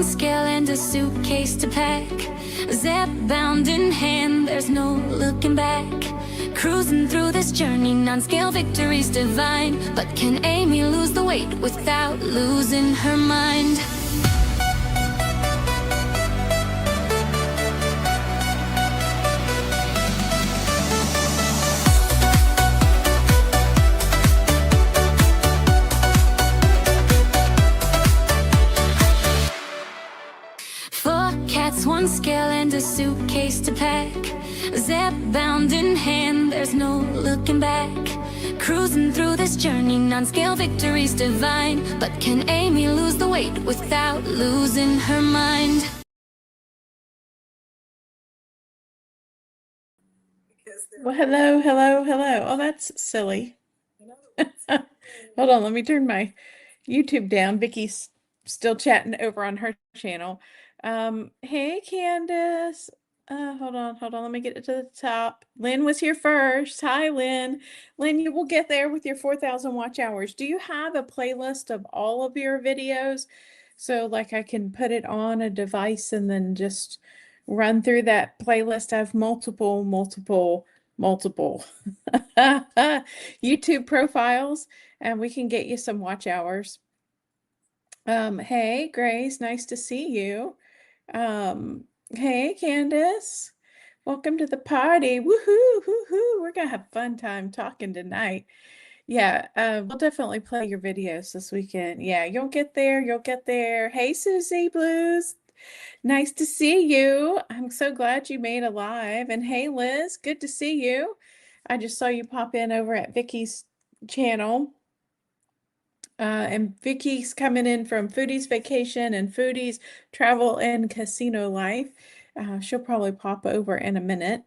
one scale and a suitcase to pack. Zepbound in hand, there's no looking back. Cruising through this journey, non-scale victories divine. But can Amy lose the weight without losing her mind? Four cats, one scale and a suitcase to pack. Zepbound in hand, there's no looking back. Cruising through this journey, non-scale victories divine. But can Amy lose the weight without losing her mind? Well, hello, hello, hello. Oh, that's silly. Hold on, let me turn my YouTube down. Vicky's still chatting over on her channel. Hey, Candace. Hold on, let me get it to the top. Lynn was here first. Hi, Lynn. Lynn, you will get there with your 4,000 watch hours. Do you have a playlist of all of your videos? So like I can put it on a device and then just run through that playlist. I have multiple YouTube profiles, and we can get you some watch hours. Hey, Grace, nice to see you. Hey, Candace, welcome to the party. Woohoo, hoo-hoo. We're gonna have a fun time talking tonight. Yeah, we'll definitely play your videos this weekend. Yeah, you'll get there, you'll get there. Hey, Susie Blues, nice to see you. I'm so glad you made a live. And hey, Liz, good to see you. I just saw you pop in over at Vicky's channel. And Vicky's coming in from Foodie's Vacation and Foodie's Travel and Casino Life. She'll probably pop over in a minute.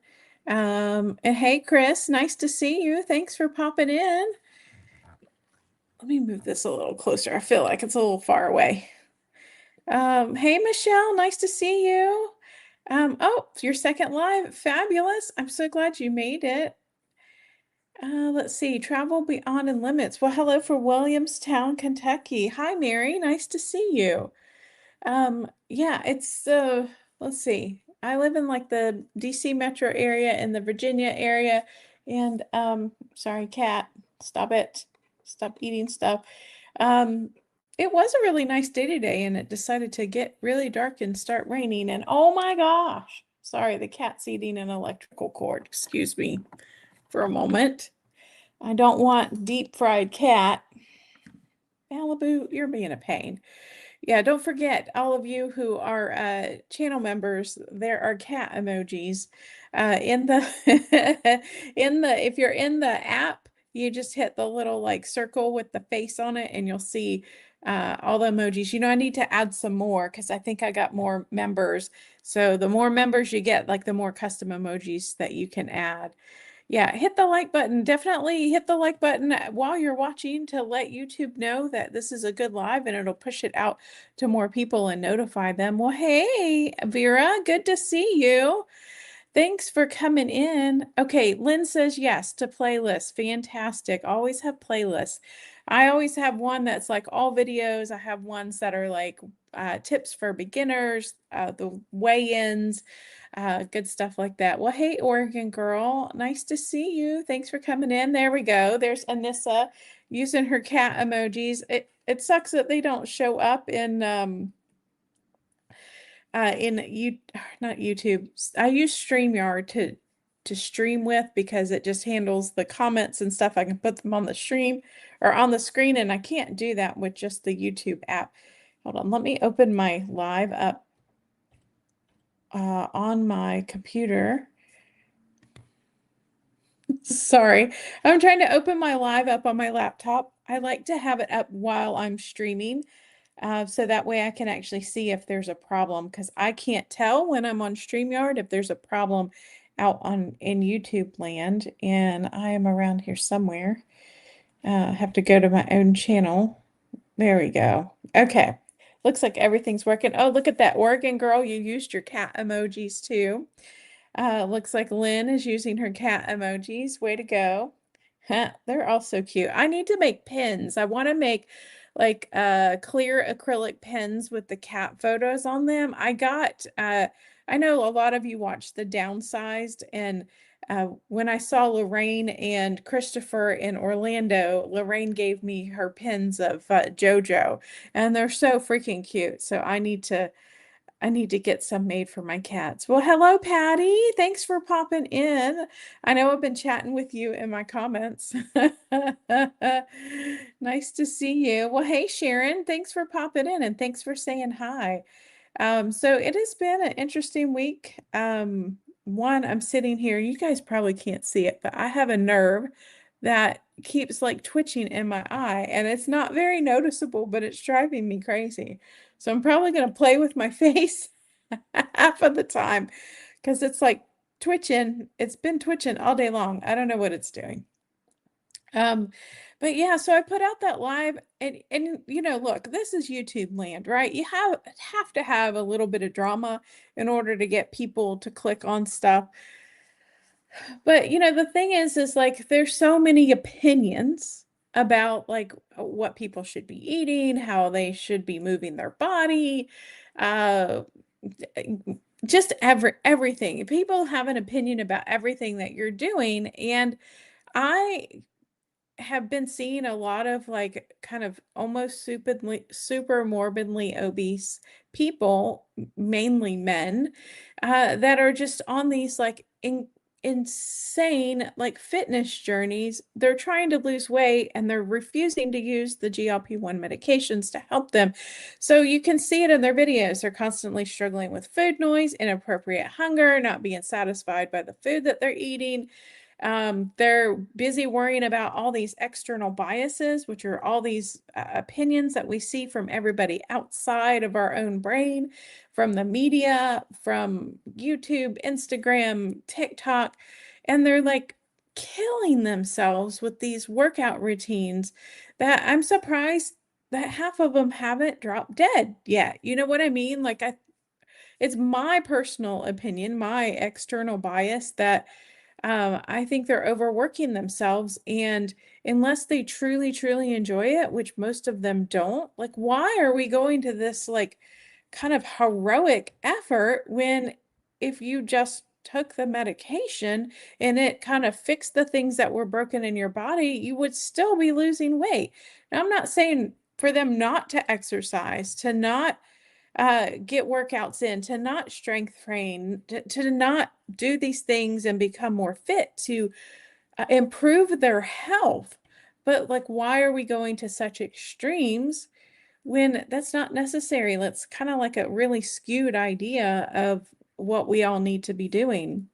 And hey, Chris, nice to see you. Thanks for popping in. Let me move this a little closer. I feel like it's a little far away. Hey, Michelle, nice to see you. Oh, your second live. Fabulous. I'm so glad you made it. Let's see, Travel Beyond and Limits. Well, hello for Williamstown, Kentucky. Hi, Mary. Nice to see you. Yeah, it's let's see. I live in like the DC metro area and the Virginia area. And sorry, cat, stop it. Stop eating stuff. It was a really nice day today, and it decided to get really dark and start raining. And oh my gosh, sorry, the cat's eating an electrical cord. Excuse me for a moment. I don't want deep fried cat. Malibu, you're being a pain. Yeah, don't forget, all of you who are channel members, there are cat emojis in the if you're in the app, you just hit the little like circle with the face on it and you'll see all the emojis. You know, I need to add some more because I think I got more members. So the more members you get, like the more custom emojis that you can add. Yeah, hit the like button. Definitely hit the like button while you're watching to let YouTube know that this is a good live, and it'll push it out to more people and notify them. Well, hey, Vera, good to see you. Thanks for coming in. Okay, Lynn says yes to playlists. Fantastic. Always have playlists. I always have one that's like all videos. I have ones that are like tips for beginners, the weigh-ins, good stuff like that. Well, hey, Oregon girl, nice to see you. Thanks for coming in. There we go. There's Anissa using her cat emojis. It sucks that they don't show up in not YouTube. I use StreamYard to stream with because it just handles the comments and stuff. I can put them on the stream or on the screen, and I can't do that with just the YouTube app. Hold on, let me open my live up on my computer. Sorry, I'm trying to open my live up on my laptop. I like to have it up while I'm streaming. So that way I can actually see if there's a problem, because I can't tell when I'm on StreamYard if there's a problem out in YouTube land, and I am around here somewhere. I have to go to my own channel. There we go. Okay. Looks like everything's working. Oh, look at that. Oregon girl, you used your cat emojis too. Looks like Lynn is using her cat emojis. Way to go. Huh, they're all so cute. I need to make pins. I want to make like clear acrylic pens with the cat photos on them. I know a lot of you watched the Downsized, and when I saw Lorraine and Christopher in Orlando, Lorraine gave me her pins of JoJo, and they're so freaking cute. So I need to get some made for my cats. Well, hello, Patty. Thanks for popping in. I know I've been chatting with you in my comments. Nice to see you. Well, hey, Sharon. Thanks for popping in and thanks for saying hi. So it has been an interesting week. One, I'm sitting here. You guys probably can't see it, but I have a nerve that keeps like twitching in my eye, and it's not very noticeable, but it's driving me crazy. So I'm probably going to play with my face half of the time because it's like twitching. It's been twitching all day long. I don't know what it's doing. Um, but yeah, so I put out that live, and look, this is YouTube land, right? You have to have a little bit of drama in order to get people to click on stuff. But the thing is like there's so many opinions about like what people should be eating, how they should be moving their body, uh just everything. People have an opinion about everything that you're doing, and I have been seeing a lot of like kind of almost super morbidly obese people, mainly men, that are just on these like insane like fitness journeys. They're trying to lose weight and they're refusing to use the GLP-1 medications to help them. So you can see it in their videos. They're constantly struggling with food noise, inappropriate hunger, not being satisfied by the food that they're eating. They're busy worrying about all these external biases, which are all these opinions that we see from everybody outside of our own brain, from the media, from YouTube, Instagram, TikTok, and they're like killing themselves with these workout routines that I'm surprised that half of them haven't dropped dead yet. You know what I mean? It's my personal opinion, my external bias that I think they're overworking themselves. And unless they truly, truly enjoy it, which most of them don't, like, why are we going to this, like, kind of heroic effort when if you just took the medication and it kind of fixed the things that were broken in your body, you would still be losing weight? Now, I'm not saying for them not to exercise, to not get workouts in, to not strength train, to not do these things and become more fit, to improve their health. But like, why are we going to such extremes when that's not necessary? That's kind of like a really skewed idea of what we all need to be doing.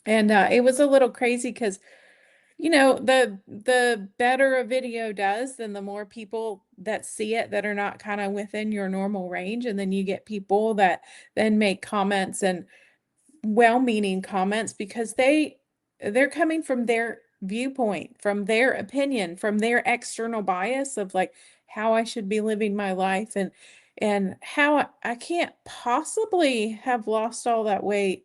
And it was a little crazy because the better a video does, then the more people that see it that are not kind of within your normal range. And then you get people that then make comments, and well-meaning comments, because they're coming from their viewpoint, from their opinion, from their external bias of like how I should be living my life, and how I can't possibly have lost all that weight,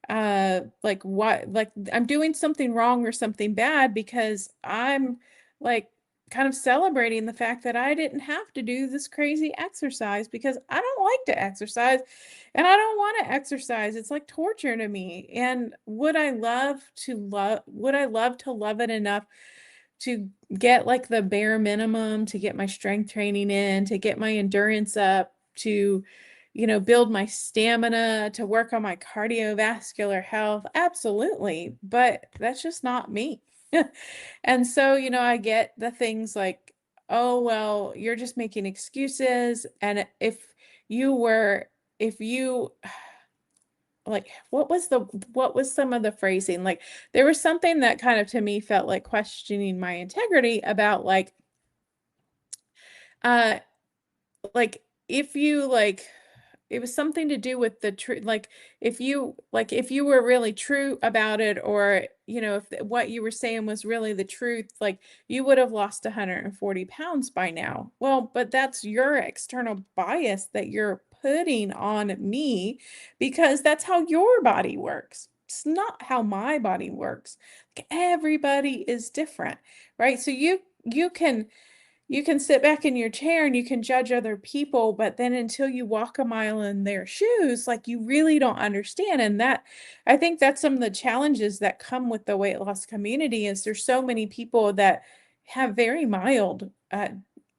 like what, like I'm doing something wrong or something bad because I'm like kind of celebrating the fact that I didn't have to do this crazy exercise because I don't like to exercise and I don't want to exercise. It's like torture to me. And would I love to love it enough to get like the bare minimum, to get my strength training in, to get my endurance up, to build my stamina, to work on my cardiovascular health? Absolutely. But that's just not me. And so, I get the things like, oh, well, you're just making excuses. And if you like, what was some of the phrasing? Like, there was something that kind of to me felt like questioning my integrity about uh, like if you like it was something to do with the truth, like if you were really true about it, or if what you were saying was really the truth, like you would have lost 140 pounds by now. Well, but that's your external bias that you're putting on me, because that's how your body works. It's not how my body works. Like, everybody is different, right? So you can you can sit back in your chair and you can judge other people, but then until you walk a mile in their shoes, like you really don't understand. And that, I think that's some of the challenges that come with the weight loss community is there's so many people that have very mild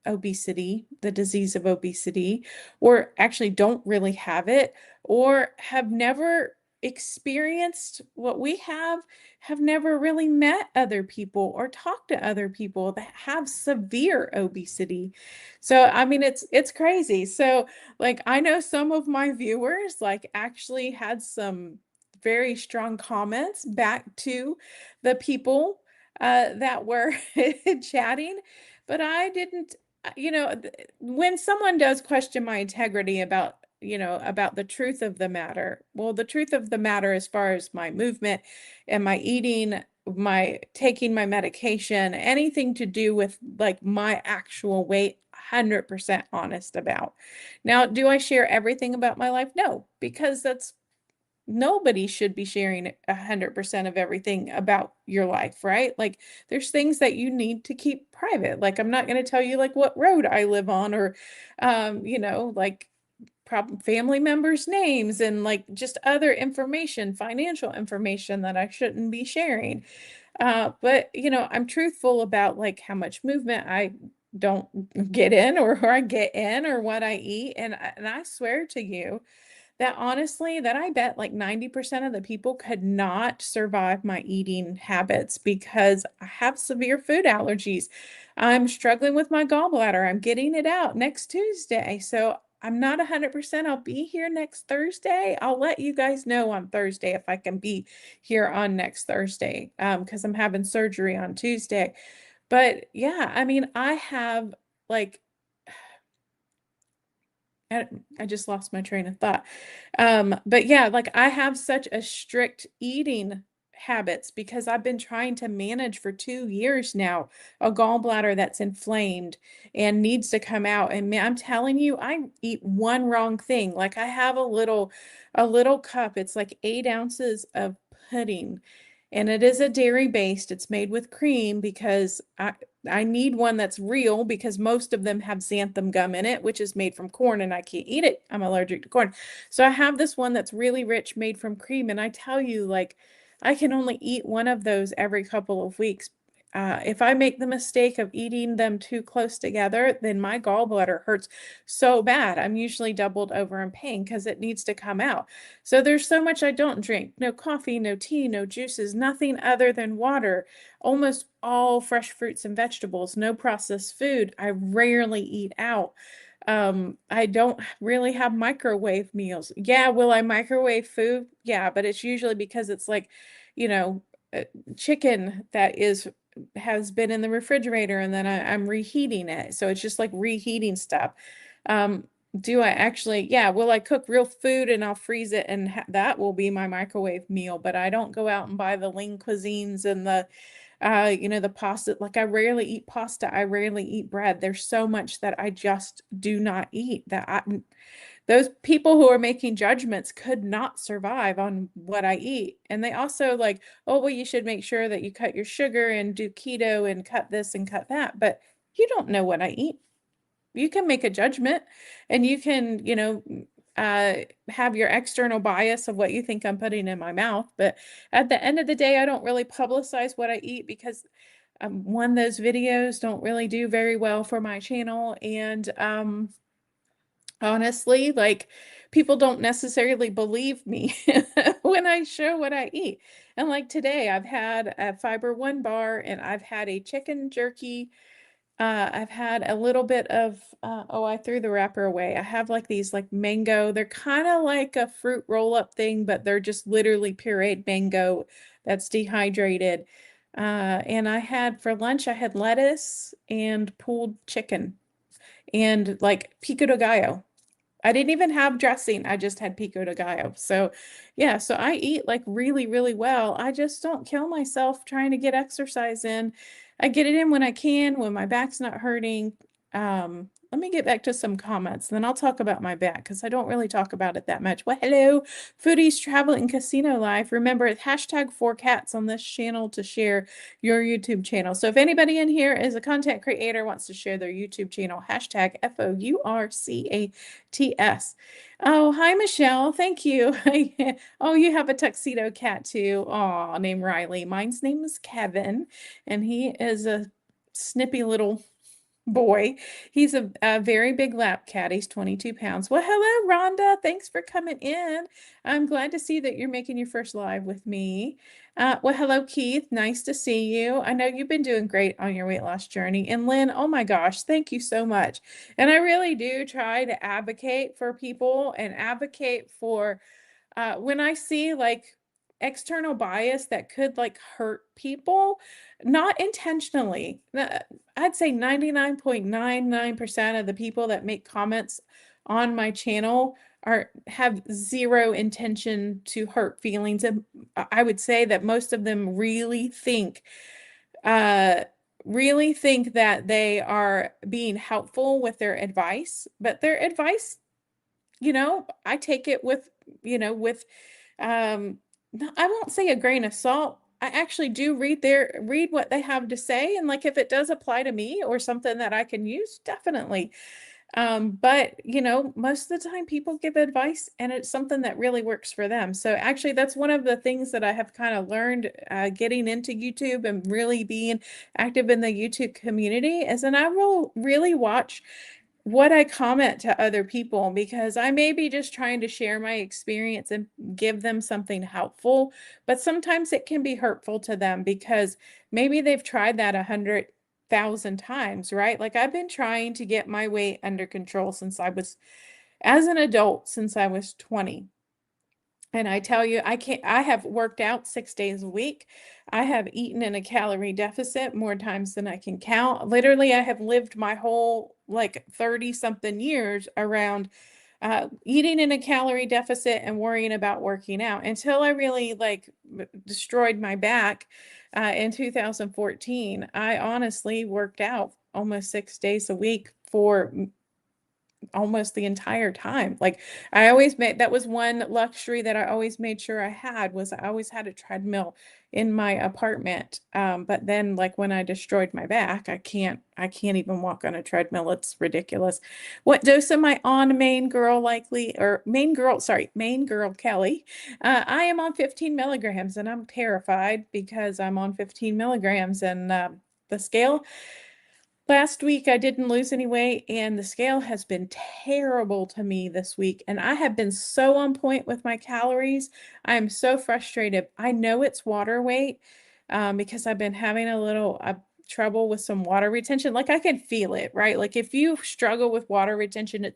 obesity, the disease of obesity, or actually don't really have it, or have never experienced what we have never really met other people or talked to other people that have severe obesity. So I mean it's crazy. So like I know some of my viewers like actually had some very strong comments back to the people that were chatting, but I didn't when someone does question my integrity about about the truth of the matter. Well, the truth of the matter as far as my movement and my eating, my taking my medication, anything to do with like my actual weight, 100% honest about. Now, do I share everything about my life? No, because that's nobody should be sharing 100% of everything about your life, right? Like there's things that you need to keep private. Like I'm not going to tell you like what road I live on or like family members' names and like just other information, financial information that I shouldn't be sharing. But I'm truthful about like how much movement I don't get in or I get in or what I eat. And I swear to you that honestly, that I bet like 90% of the people could not survive my eating habits because I have severe food allergies. I'm struggling with my gallbladder. I'm getting it out next Tuesday. So I'm not 100%. I'll be here next Thursday. I'll let you guys know on Thursday if I can be here on next Thursday because I'm having surgery on Tuesday. But yeah, I mean, I have like I, I just lost my train of thought. But yeah, like I have such a strict eating habits because I've been trying to manage for 2 years now a gallbladder that's inflamed and needs to come out. And I'm telling you, I eat one wrong thing. Like I have a little cup. It's like 8 ounces of pudding. And it is a dairy based. It's made with cream because I need one that's real because most of them have xanthan gum in it, which is made from corn, and I can't eat it. I'm allergic to corn. So I have this one that's really rich, made from cream. And I tell you, like, I can only eat one of those every couple of weeks. If I make the mistake of eating them too close together, then my gallbladder hurts so bad. I'm usually doubled over in pain because it needs to come out. So there's so much I don't drink. No coffee, no tea, no juices, nothing other than water. Almost all fresh fruits and vegetables, no processed food. I rarely eat out. I don't really have microwave meals. Yeah, will I microwave food? Yeah, but it's usually because it's like, you know, uh, chicken that has been in the refrigerator and then I'm reheating it. So it's just like reheating stuff. Um, do I actually, yeah, will I cook real food and I'll freeze it and that will be my microwave meal, but I don't go out and buy the lean cuisines and the pasta. Like I rarely eat pasta. I rarely eat bread. There's so much that I just do not eat those people who are making judgments could not survive on what I eat. And they also like, oh, well, you should make sure that you cut your sugar and do keto and cut this and cut that. But you don't know what I eat. You can make a judgment and you can, have your external bias of what you think I'm putting in my mouth. But at the end of the day, I don't really publicize what I eat because one, those videos don't really do very well for my channel. And honestly, like people don't necessarily believe me when I show what I eat. And like today, I've had a Fiber One bar and I've had a chicken jerky. I've had a little bit of, oh, I threw the wrapper away. I have like these like mango. They're kind of like a fruit roll up thing, but they're just literally pureed mango that's dehydrated. And I had for lunch, I had lettuce and pulled chicken and like pico de gallo. I didn't even have dressing. I just had pico de gallo. So yeah, so I eat like really, really well. I just don't kill myself trying to get exercise in. I get it in when I can, when my back's not hurting. let me get back to some comments, then I'll talk about my back because I don't really talk about it that much. Well, hello, foodies, travel, and casino life. Remember, it's hashtag 4cats on this channel to share your YouTube channel. So if anybody in here is a content creator, wants to share their YouTube channel, hashtag FOURCATS. Oh, hi, Michelle. Thank you. Oh, you have a tuxedo cat too. Oh, named Riley. Mine's name is Kevin, and he is a snippy little boy. He's a very big lap cat. He's 22 pounds. Well, hello, Rhonda. Thanks for coming in. I'm glad to see that you're making your first live with me. Well, hello, Keith. Nice to see you. I know you've been doing great on your weight loss journey. And Lynn, oh my gosh, thank you so much. And I really do try to advocate for people and advocate for when I see like external bias that could like hurt people, not intentionally. I'd say 99.99% of the people that make comments on my channel have zero intention to hurt feelings. And I would say that most of them uh, really think that they are being helpful with their advice, but their advice, I take it with, with I won't say a grain of salt. I actually do read what they have to say, and like if it does apply to me or something that I can use, definitely. But most of the time people give advice and it's something that really works for them. So actually that's one of the things that I have kind of learned getting into YouTube and really being active in the YouTube community is, and I will really watch what I comment to other people because I may be just trying to share my experience and give them something helpful, but sometimes it can be hurtful to them because maybe they've tried that 100,000 times, right? Like I've been trying to get my weight under control as an adult, since I was 20. And I tell you, I have worked out 6 days a week. I have eaten in a calorie deficit more times than I can count. Literally, I have lived my whole like 30 something years around eating in a calorie deficit and worrying about working out until I really like destroyed my back in 2014. I honestly worked out almost 6 days a week for almost the entire time. Like I always made, that was one luxury that I always made sure I had, was I always had a treadmill in my apartment. But then like when I destroyed my back, I can't even walk on a treadmill. It's ridiculous. What dose am I on, main girl main girl Kelly? I am on 15 milligrams and I'm terrified because I'm on 15 milligrams and the scale. Last week I didn't lose any weight and the scale has been terrible to me this week. And I have been so on point with my calories. I am so frustrated. I know it's water weight because I've been having a little trouble with some water retention. Like I can feel it, right? Like if you struggle with water retention,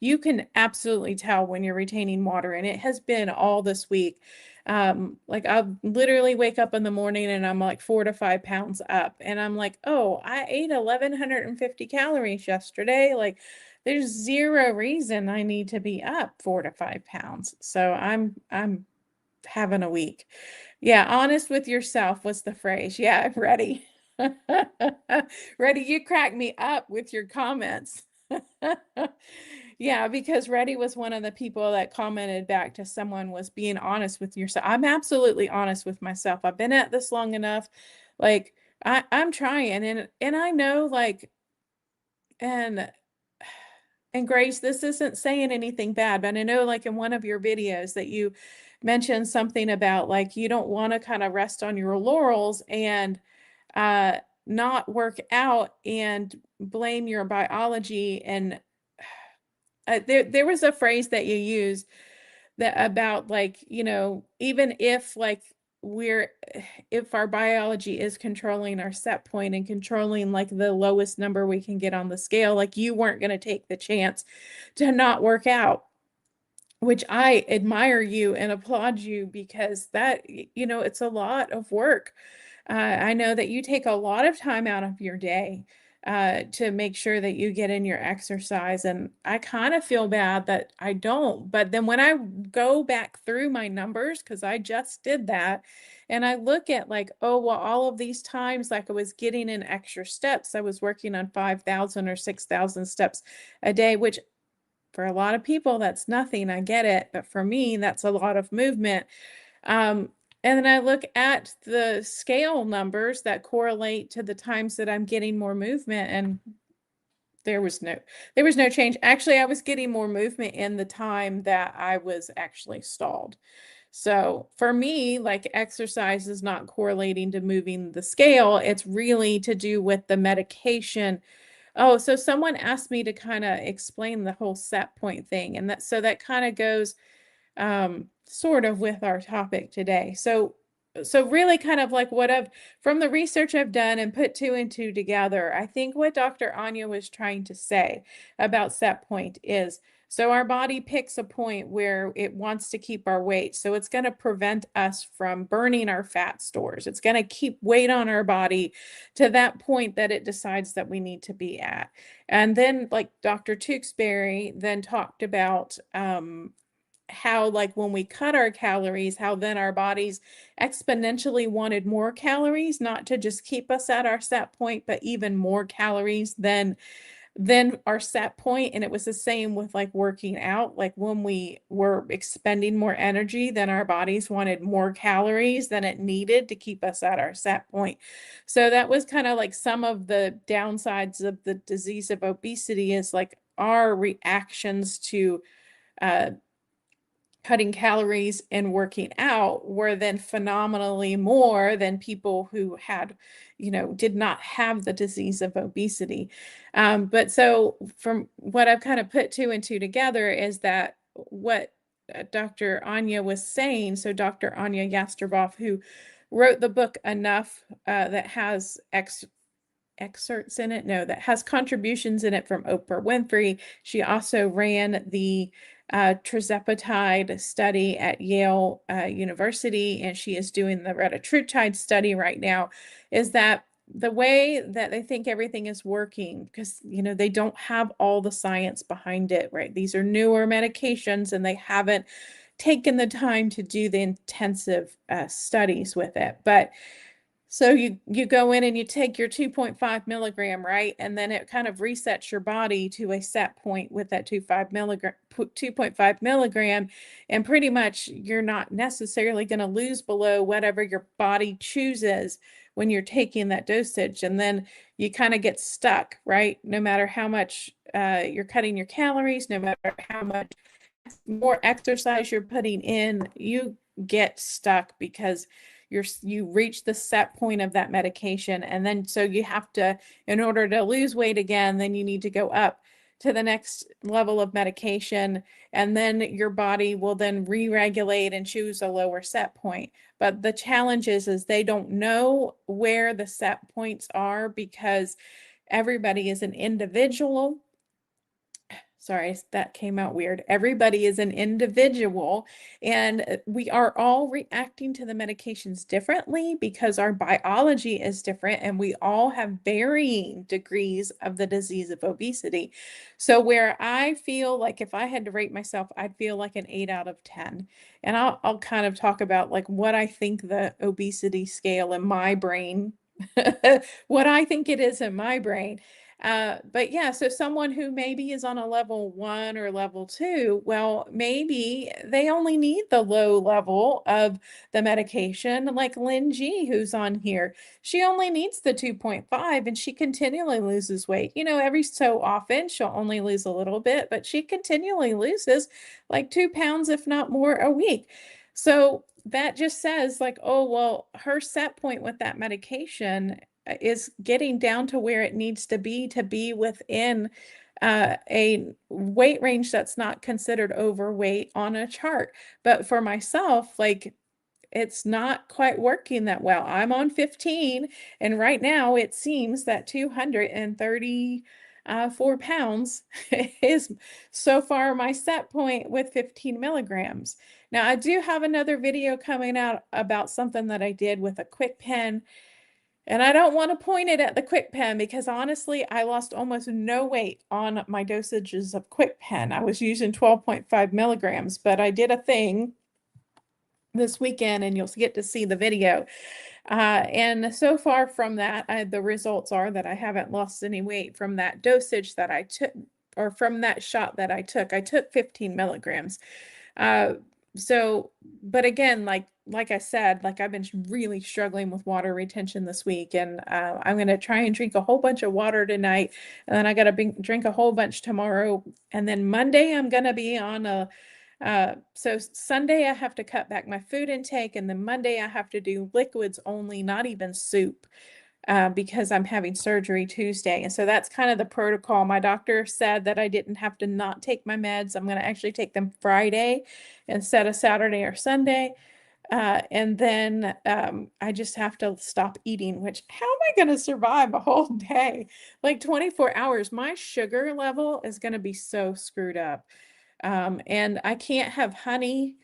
you can absolutely tell when you're retaining water. And it has been all this week. Like I'll literally wake up in the morning and I'm like 4 to 5 pounds up and I'm like, oh, I ate 1,150 calories yesterday. Like there's zero reason I need to be up 4 to 5 pounds. So I'm having a week. Yeah, honest with yourself was the phrase. Yeah, ready. Ready, you crack me up with your comments. Yeah, because Reddy was one of the people that commented back to someone was being honest with yourself. I'm absolutely honest with myself. I've been at this long enough. Like I'm trying and I know like and Grace, this isn't saying anything bad, but I know like in one of your videos that you mentioned something about like you don't want to kind of rest on your laurels and uh not work out and blame your biology. And there was a phrase that you used that about like, even if like if our biology is controlling our set point and controlling like the lowest number we can get on the scale, like you weren't going to take the chance to not work out, which I admire you and applaud you because that, it's a lot of work. I know that you take a lot of time out of your day to make sure that you get in your exercise. And I kind of feel bad that I don't. But then when I go back through my numbers, because I just did that, and I look at like, oh, well, all of these times, like I was getting in extra steps, I was working on 5,000 or 6,000 steps a day, which for a lot of people, that's nothing. I get it. But for me, that's a lot of movement. Um, and then I look at the scale numbers that correlate to the times that I'm getting more movement, and there was no change. Actually, I was getting more movement in the time that I was actually stalled. So for me, like exercise is not correlating to moving the scale. It's really to do with the medication. Oh, so someone asked me to kind of explain the whole set point thing. And that kind of goes sort of with our topic today. So really kind of like from the research I've done and put two and two together, I think what Dr. Anya was trying to say about set point is, so our body picks a point where it wants to keep our weight. So it's going to prevent us from burning our fat stores. It's going to keep weight on our body to that point that it decides that we need to be at. And then like Dr. Tewksbury then talked about how like when we cut our calories, how then our bodies exponentially wanted more calories, not to just keep us at our set point, but even more calories than our set point. And it was the same with like working out. Like when we were expending more energy, then our bodies wanted more calories than it needed to keep us at our set point. So that was kind of like some of the downsides of the disease of obesity, is like our reactions to uh, cutting calories and working out were then phenomenally more than people who had, did not have the disease of obesity. But so from what I've kind of put two and two together is that what Dr. Anya was saying, so Dr. Anya Yastreboff, who wrote the book Enough, that has excerpts in it, no, that has contributions in it from Oprah Winfrey. She also ran the tirzepatide study at Yale University, and she is doing the retatrutide study right now, is that the way that they think everything is working, because they don't have all the science behind it, right? These are newer medications and they haven't taken the time to do the intensive studies with it. But so you go in and you take your 2.5 milligram, right? And then it kind of resets your body to a set point with that 2.5 milligram. And pretty much you're not necessarily going to lose below whatever your body chooses when you're taking that dosage. And then you kind of get stuck, right? No matter how much you're cutting your calories, no matter how much more exercise you're putting in, you get stuck because you reach the set point of that medication. And then so you have to, in order to lose weight again, then you need to go up to the next level of medication, and then your body will then re-regulate and choose a lower set point. But the challenge is they don't know where the set points are, because everybody is an individual. Sorry, that came out weird. Everybody is an individual, and we are all reacting to the medications differently because our biology is different, and we all have varying degrees of the disease of obesity. So where I feel like if I had to rate myself, I'd feel like an 8 out of 10. And I'll kind of talk about like what I think the obesity scale in my brain, what I think it is in my brain. But yeah, so someone who maybe is on a level 1 or level 2, well, maybe they only need the low level of the medication, like Lynn G, who's on here. She only needs the 2.5 and she continually loses weight. Every so often she'll only lose a little bit, but she continually loses like 2 pounds, if not more, a week. So that just says like, oh, well, her set point with that medication is getting down to where it needs to be within a weight range that's not considered overweight on a chart. But for myself, like, it's not quite working that well. I'm on 15, and right now it seems that 234 pounds is so far my set point with 15 milligrams. Now, I do have another video coming out about something that I did with a quick pen And I don't want to point it at the quick pen because honestly, I lost almost no weight on my dosages of quick pen. I was using 12.5 milligrams, but I did a thing this weekend and you'll get to see the video. And so far from that, the results are that I haven't lost any weight from that dosage that I took, or from that shot that I took. I took 15 milligrams. Uh, so, but again, like I said, like I've been really struggling with water retention this week, and I'm gonna try and drink a whole bunch of water tonight, and then I gotta drink a whole bunch tomorrow, and then Monday I'm gonna be on a so Sunday I have to cut back my food intake, and then Monday I have to do liquids only, not even soup, because I'm having surgery Tuesday. And so that's kind of the protocol. My doctor said that I didn't have to not take my meds. I'm going to actually take them Friday instead of Saturday or Sunday. And then I just have to stop eating, which how am I going to survive a whole day? Like 24 hours, my sugar level is going to be so screwed up. And I can't have honey.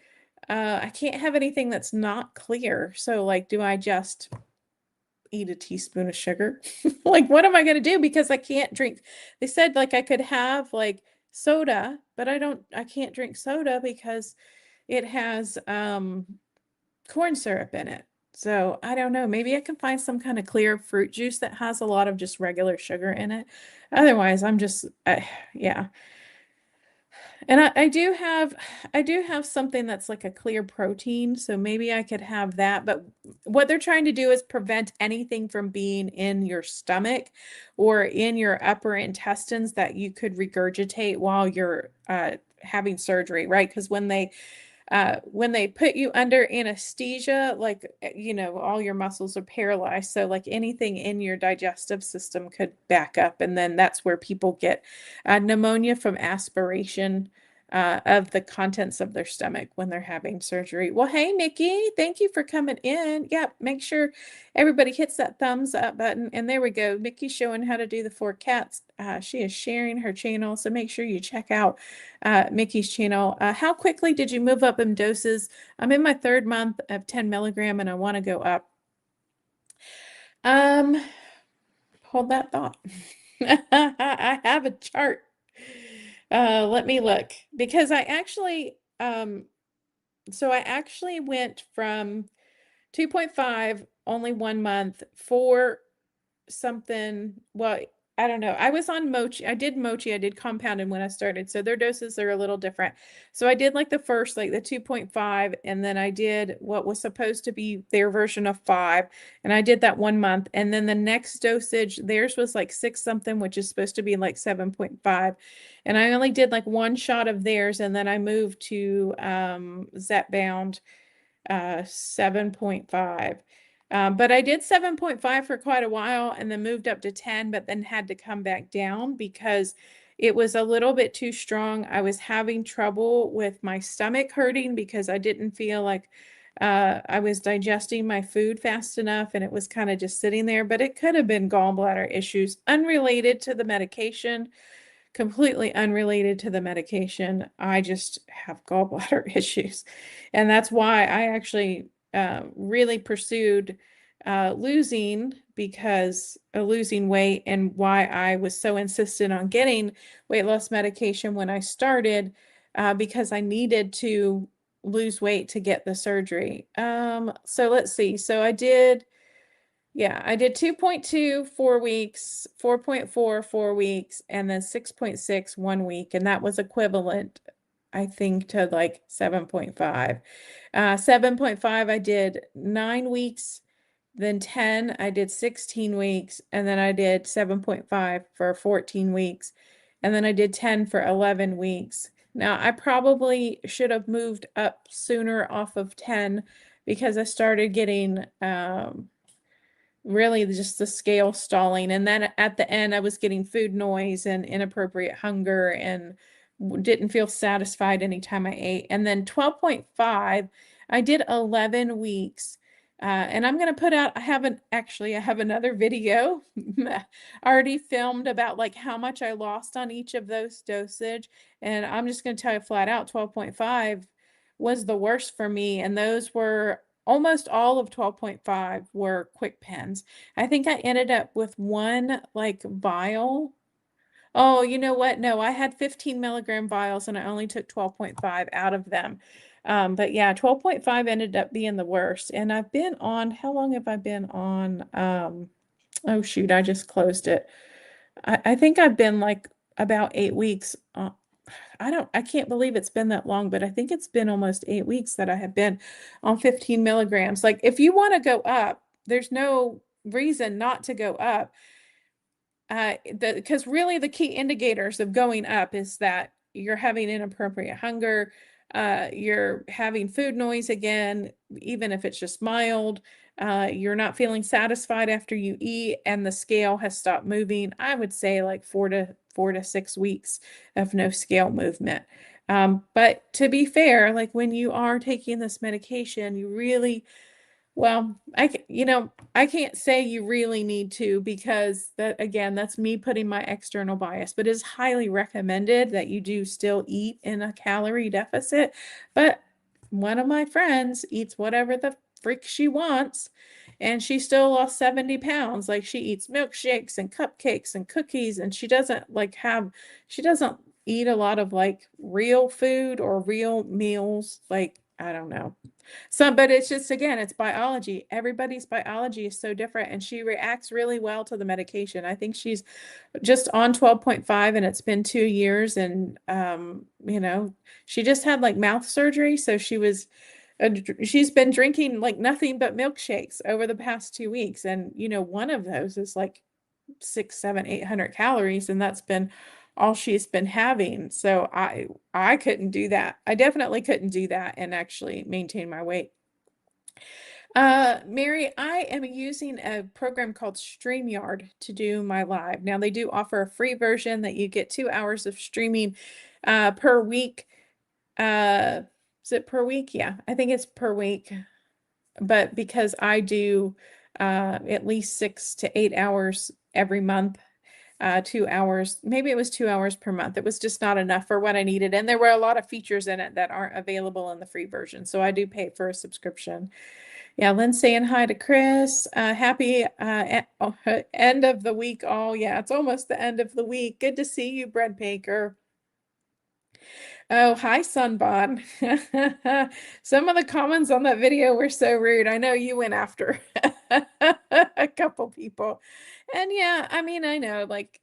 I can't have anything that's not clear. So like, do I just eat a teaspoon of sugar? Like, what am I going to do? Because I can't drink. They said like I could have like soda, but I can't drink soda because it has corn syrup in it. So I don't know. Maybe I can find some kind of clear fruit juice that has a lot of just regular sugar in it. Otherwise, I'm just, yeah. And I do have something that's like a clear protein, so maybe I could have that. But what they're trying to do is prevent anything from being in your stomach or in your upper intestines that you could regurgitate while you're having surgery, right? Because when they put you under anesthesia, like, all your muscles are paralyzed. So like anything in your digestive system could back up. And then that's where people get pneumonia from aspiration of the contents of their stomach when they're having surgery. Well, hey, Nikki, thank you for coming in. Yeah, make sure everybody hits that thumbs up button. And there we go. Nikki's showing how to do the 4 cats. She is sharing her channel. So make sure you check out Mickey's channel. How quickly did you move up in doses? I'm in my 3rd month of 10 milligram and I want to go up. Um, Hold that thought. I have a chart. Let me look because so I actually went from 2.5 only 1 month, 4 something. Well, I don't know. I was on mochi. I did compounded when I started. So their doses are a little different. So I did like the first, like the 2.5, and then I did what was supposed to be their version of 5. And I did that 1 month. And then the next dosage, theirs was like 6 something, which is supposed to be like 7.5. And I only did like 1 shot of theirs. And then I moved to Zepbound 7.5. But I did 7.5 for quite a while and then moved up to 10, but then had to come back down because it was a little bit too strong. I was having trouble with my stomach hurting because I didn't feel like I was digesting my food fast enough, and it was kind of just sitting there, but it could have been gallbladder issues unrelated to the medication. Completely unrelated to the medication. I just have gallbladder issues. And that's why I actually really pursued losing weight, and why I was so insistent on getting weight loss medication when I started, because I needed to lose weight to get the surgery. So let's see. So I did 2.2 4 weeks, 4.4 4 weeks, and then 6.6 1 week. And that was equivalent, I think, to like 7.5. 7.5, I did 9 weeks, then 10, I did 16 weeks, and then I did 7.5 for 14 weeks, and then I did 10 for 11 weeks. Now, I probably should have moved up sooner off of 10 because I started getting really just the scale stalling. And then at the end, I was getting food noise and inappropriate hunger and didn't feel satisfied anytime I ate. And then 12.5, I did 11 weeks. And I'm going to put out, I have another video already filmed about like how much I lost on each of those dosage. And I'm just going to tell you flat out, 12.5 was the worst for me. And those were almost all of 12.5 were quick pens. I think I ended up with one like vial. Oh, you know what? No, I had 15 milligram vials and I only took 12.5 out of them. But yeah, 12.5 ended up being the worst. And I've been on, how long have I been on? Oh shoot, I just closed it. I think I've been like about 8 weeks. I can't believe it's been that long, but I think it's been almost 8 weeks that I have been on 15 milligrams. Like if you want to go up, there's no reason not to go up. Because really the key indicators of going up is that you're having inappropriate hunger, you're having food noise again, even if it's just mild, you're not feeling satisfied after you eat, and the scale has stopped moving. I would say like 4 to 6 weeks of no scale movement. But to be fair, like when you are taking this medication, you really well, I can't say you really need to because that again, that's me putting my external bias, but it's highly recommended that you do still eat in a calorie deficit. But one of my friends eats whatever the freak she wants, and she still lost 70 pounds. Like she eats milkshakes and cupcakes and cookies, and she doesn't eat a lot of like real food or real meals. Like, I don't know. But it's just, again, it's biology. Everybody's biology is so different, and she reacts really well to the medication. I think she's just on 12.5 and it's been 2 years. And, she just had like mouth surgery. So she's been drinking like nothing but milkshakes over the past 2 weeks. And, one of those is like 600, 700, 800 calories. And that's been all she's been having. So I couldn't do that. I definitely couldn't do that and actually maintain my weight. Mary, I am using a program called StreamYard to do my live. Now they do offer a free version that you get 2 hours of streaming per week. Is it per week? Yeah, I think it's per week. But because I do at least 6 to 8 hours every month, 2 hours, maybe it was 2 hours per month. It was just not enough for what I needed. And there were a lot of features in it that aren't available in the free version. So I do pay for a subscription. Yeah, Lynn saying hi to Chris. Happy end of the week. Oh, yeah, it's almost the end of the week. Good to see you, Bread Baker. Oh, hi, Sunbon. Some of the comments on that video were so rude. I know you went after a couple people. And yeah, I mean, I know, like,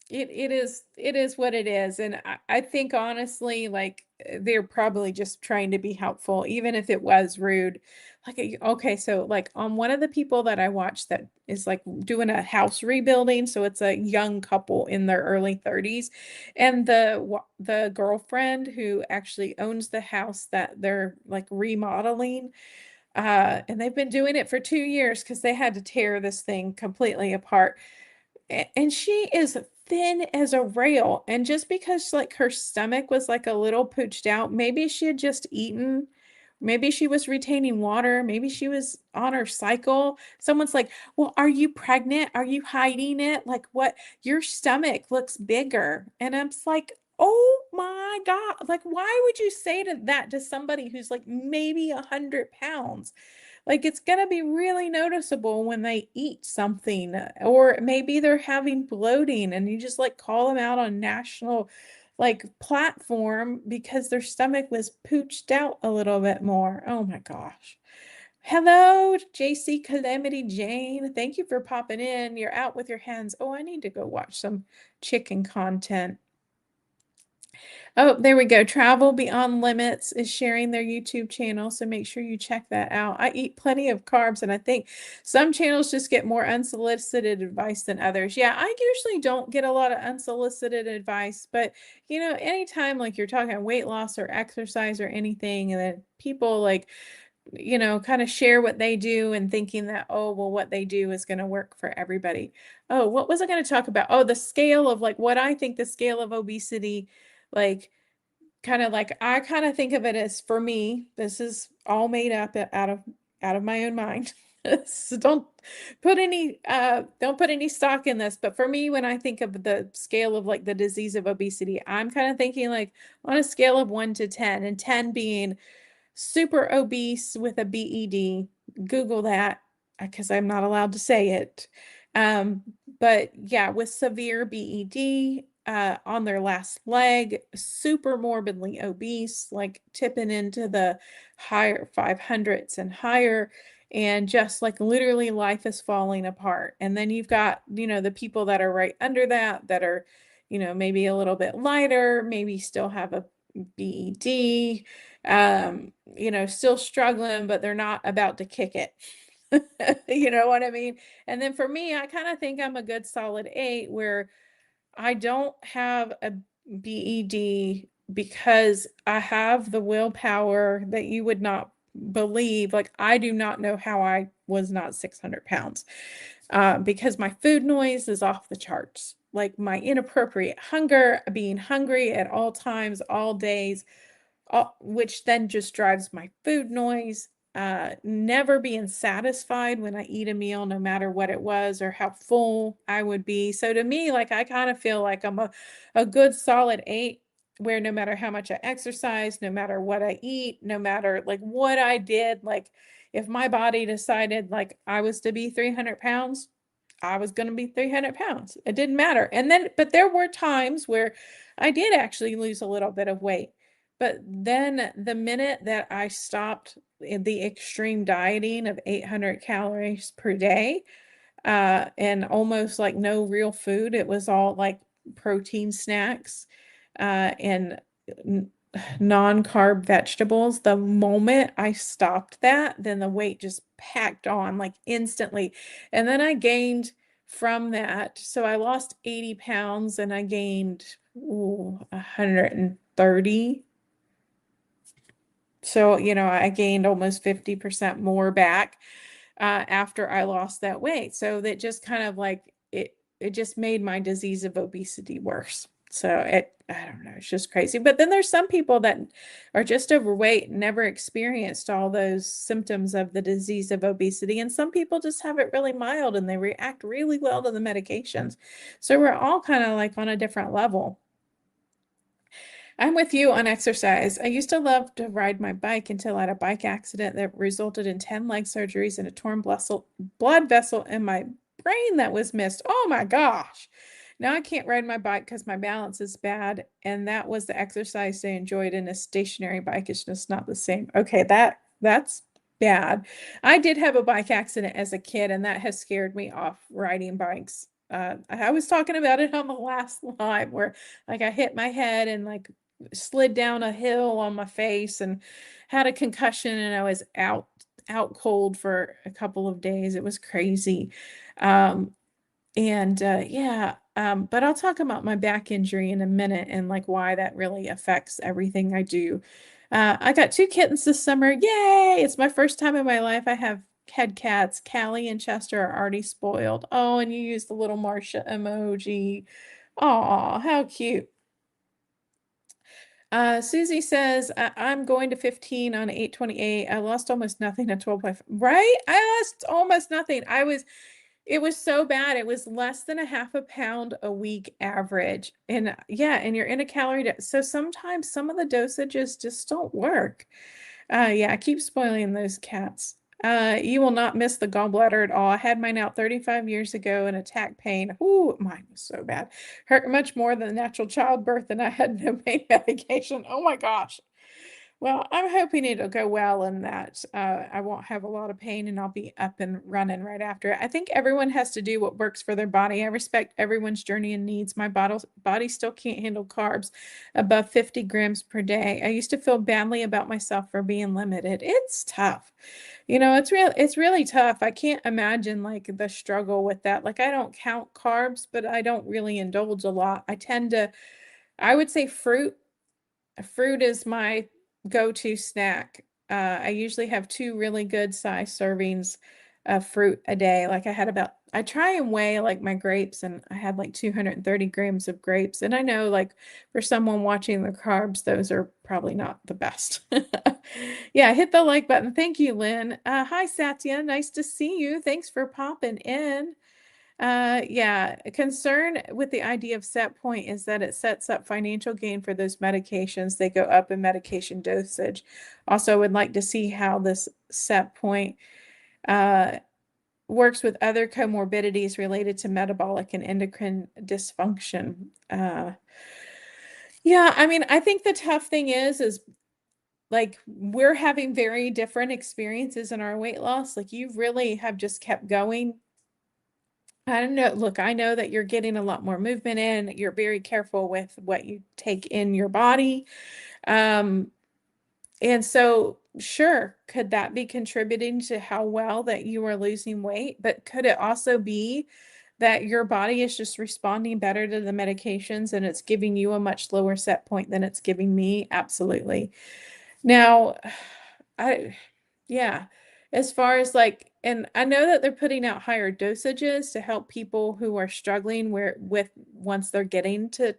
it is what it is. And I think honestly, like they're probably just trying to be helpful, even if it was rude. Like, okay, so like on one of the people that I watched that is like doing a house rebuilding, so it's a young couple in their early 30s, and the girlfriend who actually owns the house that they're like remodeling, and they've been doing it for 2 years because they had to tear this thing completely apart. And she is thin as a rail. And just because like her stomach was like a little pooched out, maybe she had just eaten, maybe she was retaining water, maybe she was on her cycle. Someone's like, well, are you pregnant? Are you hiding it? Like, what? Your stomach looks bigger. And I'm just like, oh my God. Like, why would you say that to somebody who's like maybe 100 pounds? Like it's going to be really noticeable when they eat something, or maybe they're having bloating and you just like call them out on national like platform because their stomach was pooched out a little bit more. Oh my gosh. Hello, JC Calamity Jane. Thank you for popping in. You're out with your hands. Oh, I need to go watch some chicken content. Oh, there we go. Travel Beyond Limits is sharing their YouTube channel, so make sure you check that out. I eat plenty of carbs, and I think some channels just get more unsolicited advice than others. Yeah, I usually don't get a lot of unsolicited advice, but anytime like you're talking weight loss or exercise or anything, and then people like, kind of share what they do and thinking that, oh, well, what they do is going to work for everybody. Oh, what was I going to talk about? Oh, the scale of like what I think the scale of obesity, like I kind of think of it as, for me, this is all made up out of my own mind. So don't put any stock in this. But for me, when I think of the scale of like the disease of obesity, I'm kind of thinking like on a scale of 1 to 10, and 10 being super obese with a BED. Google that because I'm not allowed to say it. Um, but yeah, with severe BED, on their last leg, super morbidly obese, like tipping into the higher 500s and higher, and just like literally life is falling apart. And then you've got, the people that are right under that are, maybe a little bit lighter, maybe still have a BED, still struggling, but they're not about to kick it. You know what I mean? And then for me, I kind of think I'm a good solid 8 where I don't have a BED because I have the willpower that you would not believe. Like, I do not know how I was not 600 pounds because my food noise is off the charts. Like, my inappropriate hunger, being hungry at all times, all days, which then just drives my food noise. Never being satisfied when I eat a meal, no matter what it was or how full I would be. So to me, like, I kind of feel like I'm a good solid 8, where no matter how much I exercise, no matter what I eat, no matter like what I did, like if my body decided like I was to be 300 pounds, I was going to be 300 pounds. It didn't matter. And then, but there were times where I did actually lose a little bit of weight. But then the minute that I stopped the extreme dieting of 800 calories per day, and almost like no real food, it was all like protein snacks, and non-carb vegetables. The moment I stopped that, then the weight just packed on like instantly. And then I gained from that. So I lost 80 pounds and I gained 130. So, I gained almost 50% more back after I lost that weight. So that just kind of like it just made my disease of obesity worse. So I don't know, it's just crazy. But then there's some people that are just overweight, never experienced all those symptoms of the disease of obesity. And some people just have it really mild and they react really well to the medications. So we're all kind of like on a different level. I'm with you on exercise. I used to love to ride my bike until I had a bike accident that resulted in 10 leg surgeries and a torn blood vessel in my brain that was missed. Oh my gosh. Now I can't ride my bike because my balance is bad. And that was the exercise I enjoyed, and a stationary bike is just not the same. Okay, that's bad. I did have a bike accident as a kid, and that has scared me off riding bikes. I was talking about it on the last live where like I hit my head and like slid down a hill on my face and had a concussion, and I was out cold for a couple of days. It was crazy. Um, and yeah, but I'll talk about my back injury in a minute and like why that really affects everything I do. I got 2 kittens this summer. Yay! It's my first time in my life I have had cats. Callie and Chester are already spoiled. Oh, and you used the little Marcia emoji. Oh, how cute. Susie says, I'm going to 15 on 828. I lost almost nothing at 12.5. Right? I lost almost nothing. It was so bad. It was less than a half a pound a week average. And yeah, and you're in a so sometimes some of the dosages just don't work. Yeah, keep spoiling those cats. You will not miss the gallbladder at all. I had mine out 35 years ago in attack pain. Ooh, mine was so bad. Hurt much more than natural childbirth, and I had no pain medication. Oh my gosh. Well, I'm hoping it'll go well and that I won't have a lot of pain and I'll be up and running right after it. I think everyone has to do what works for their body. I respect everyone's journey and needs. My body still can't handle carbs above 50 grams per day. I used to feel badly about myself for being limited. It's tough. It's really tough. I can't imagine like the struggle with that. Like, I don't count carbs, but I don't really indulge a lot. I would say fruit is my go-to snack. I usually have 2 really good size servings of fruit a day. Like I try and weigh like my grapes, and I had like 230 grams of grapes. And I know like for someone watching the carbs, those are probably not the best. Yeah, hit the like button. Thank you, Lynn. Hi, Satya. Nice to see you. Thanks for popping in. Yeah, a concern with the idea of set point is that it sets up financial gain for those medications. They go up in medication dosage. Also, I would like to see how this set point uh, works with other comorbidities related to metabolic and endocrine dysfunction. Yeah, I mean, I think the tough thing is like we're having very different experiences in our weight loss. Like you really have just kept going. I don't know. Look, I know that you're getting a lot more movement in. You're very careful with what you take in your body. Um, and so, sure, could that be contributing to how well that you are losing weight? But could it also be that your body is just responding better to the medications and it's giving you a much lower set point than it's giving me? Absolutely. Now, I, yeah, as far as like, and I know that they're putting out higher dosages to help people who are struggling with once they're getting to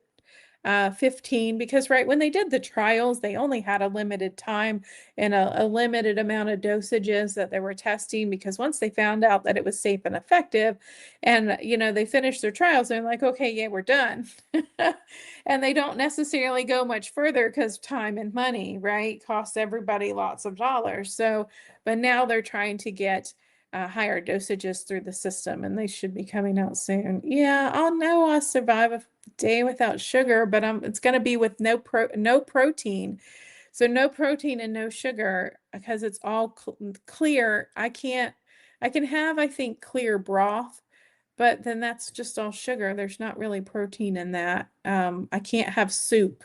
15, because right when they did the trials, they only had a limited time and a limited amount of dosages that they were testing because once they found out that it was safe and effective and they finished their trials, they're like, okay, yeah, we're done. And they don't necessarily go much further because time and money, right, costs everybody lots of dollars. So, but now they're trying to get higher dosages through the system and they should be coming out soon. Yeah, I'll know I'll survive a day without sugar, but it's going to be with no protein. So no protein and no sugar because it's all clear. I can have, I think, clear broth, but then that's just all sugar. There's not really protein in that. I can't have soup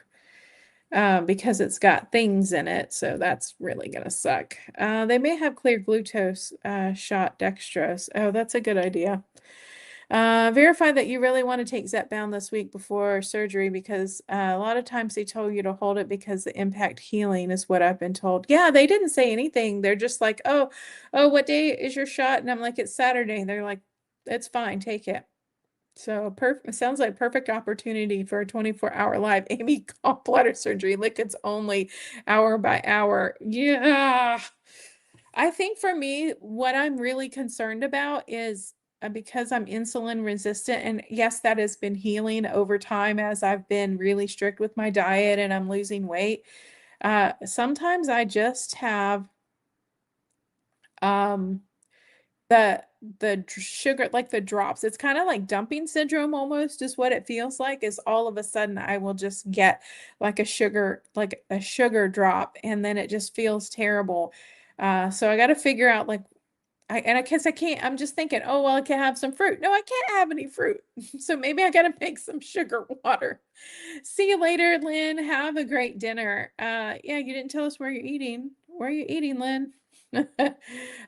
because it's got things in it, so that's really gonna suck. They may have clear glucose shot dextrose. Oh, that's a good idea. Verify that you really want to take Zepbound this week before surgery because a lot of times they told you to hold it because the impact healing is what I've been told. Yeah, they didn't say anything. They're just like, oh, what day is your shot? And I'm like, it's Saturday. They're like, it's fine, take it. So sounds like perfect opportunity for a 24-hour live Amy gallbladder surgery. Liquids only, hour by hour. Yeah. I think for me, what I'm really concerned about is because I'm insulin resistant, and yes, that has been healing over time as I've been really strict with my diet and I'm losing weight. Sometimes I just have um, the sugar, like the drops. It's kind of like dumping syndrome almost is what it feels like, is all of a sudden I will just get like a sugar drop, and then it just feels terrible. So I got to figure out like I guess I can't. I'm just thinking, oh, well, I can have some fruit. No, I can't have any fruit. So maybe I got to make some sugar water. See you later, Lynn. Have a great dinner. Yeah, you didn't tell us where you're eating. Where are you eating, Lynn?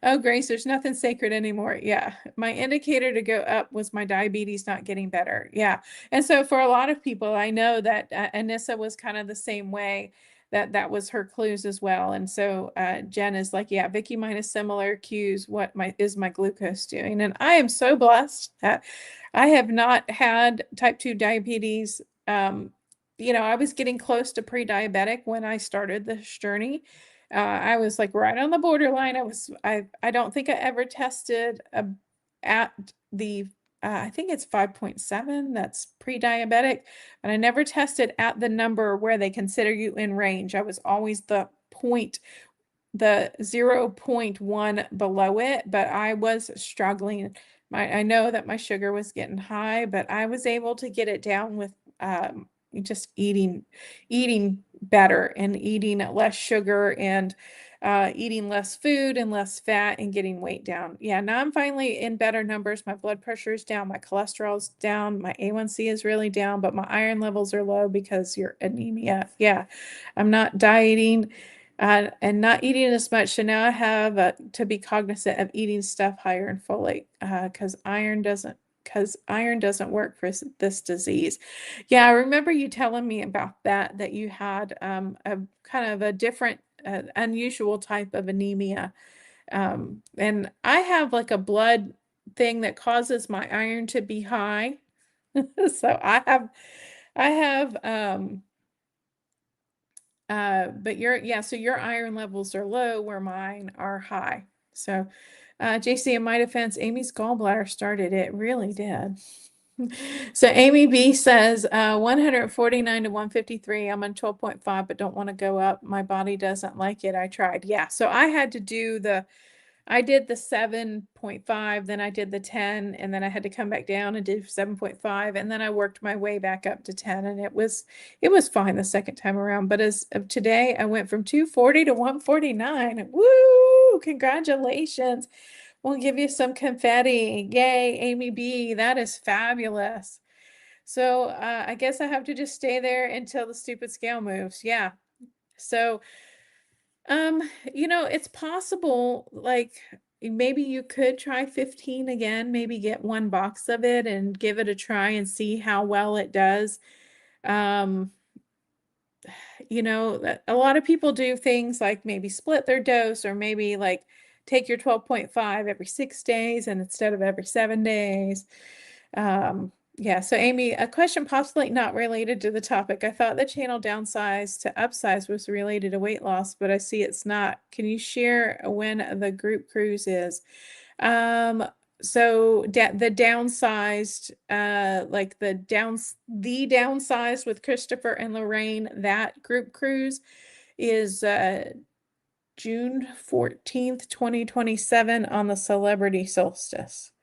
Oh, Grace, there's nothing sacred anymore. Yeah, my indicator to go up was my diabetes not getting better. Yeah. And so for a lot of people, I know that Anissa was kind of the same way, that was her clues as well. And so Jen is like, yeah, Vicky minus similar cues. What my glucose doing? And I am so blessed that I have not had type 2 diabetes. I was getting close to pre-diabetic when I started this journey. I was like right on the borderline. I don't think I ever tested at the I think it's 5.7, that's pre-diabetic, but I never tested at the number where they consider you in range. I was always the 0.1 below it, but I was struggling. I know that my sugar was getting high, but I was able to get it down with just eating better and eating less sugar and eating less food and less fat and getting weight down. Yeah, now I'm finally in better numbers. My blood pressure is down, my cholesterol's down, my A1C is really down, but my iron levels are low because you're anemia. Yeah, I'm not dieting and not eating as much. So now I have to be cognizant of eating stuff higher in folate because iron doesn't work for this disease. Yeah, I remember you telling me about that you had a kind of a different, unusual type of anemia. And I have like a blood thing that causes my iron to be high. So I have but so your iron levels are low where mine are high. So, JC, in my defense, Amy's gallbladder started it. It really did. So Amy B says 149 to 153. I'm on 12.5, but don't want to go up. My body doesn't like it. I tried. Yeah. So I had to do I did the 7.5, then I did the 10, and then I had to come back down and do 7.5, and then I worked my way back up to 10, and it was fine the second time around. But as of today, I went from 240 to 149. Woo! Congratulations. We'll give you some confetti. Yay, Amy B. That is fabulous. So I guess I have to just stay there until the stupid scale moves. Yeah. So it's possible, like maybe you could try 15 again, maybe get one box of it and give it a try and see how well it does. Um, a lot of people do things like maybe split their dose or maybe like take your 12.5 every 6 days and instead of every 7 days. Yeah, so Amy, a question possibly not related to the topic. I thought the channel downsize to upsize was related to weight loss, but I see it's not. Can you share when the group cruise is? So the downsized, like the downsized with Christopher and Lorraine, that group cruise is June 14th, 2027 on the celebrity solstice.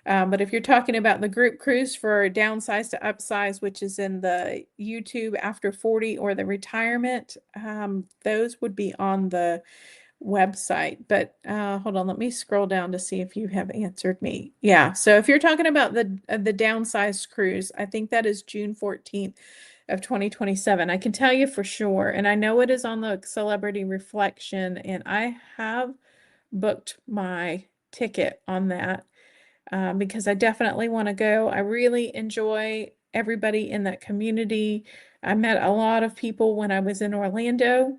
But if you're talking about the group cruise for downsize to upsize, which is in the YouTube after 40 or the retirement, those would be on the website. But hold on, let me scroll down to see if you have answered me. Yeah, so if you're talking about the downsized cruise, I think that is June 14th of 2027. I can tell you for sure, and I know it is on the Celebrity Reflection, and I have booked my ticket on that because I definitely want to go. I really enjoy everybody in that community. I met a lot of people when I was in Orlando,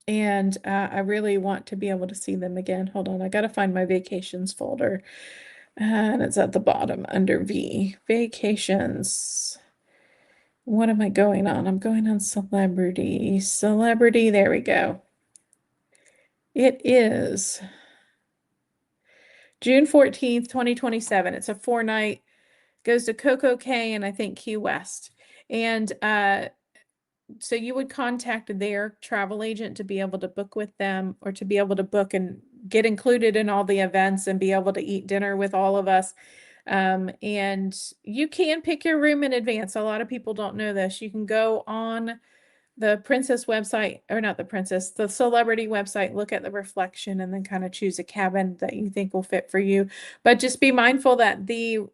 and I really want to be able to see them again. Hold on, I got to find my vacations folder, and it's at the bottom under V. Vacations. What am I going on? I'm going on celebrity. Celebrity, there we go. It is June 14th, 2027. It's a 4-night, goes to Coco Cay and I think Key West. And so you would contact their travel agent to be able to book with them or to be able to book and get included in all the events and be able to eat dinner with all of us. And you can pick your room in advance. A lot of people don't know this. You can go on the princess website, or not the princess, the celebrity website, look at the reflection and then kind of choose a cabin that you think will fit for you. But just be mindful that the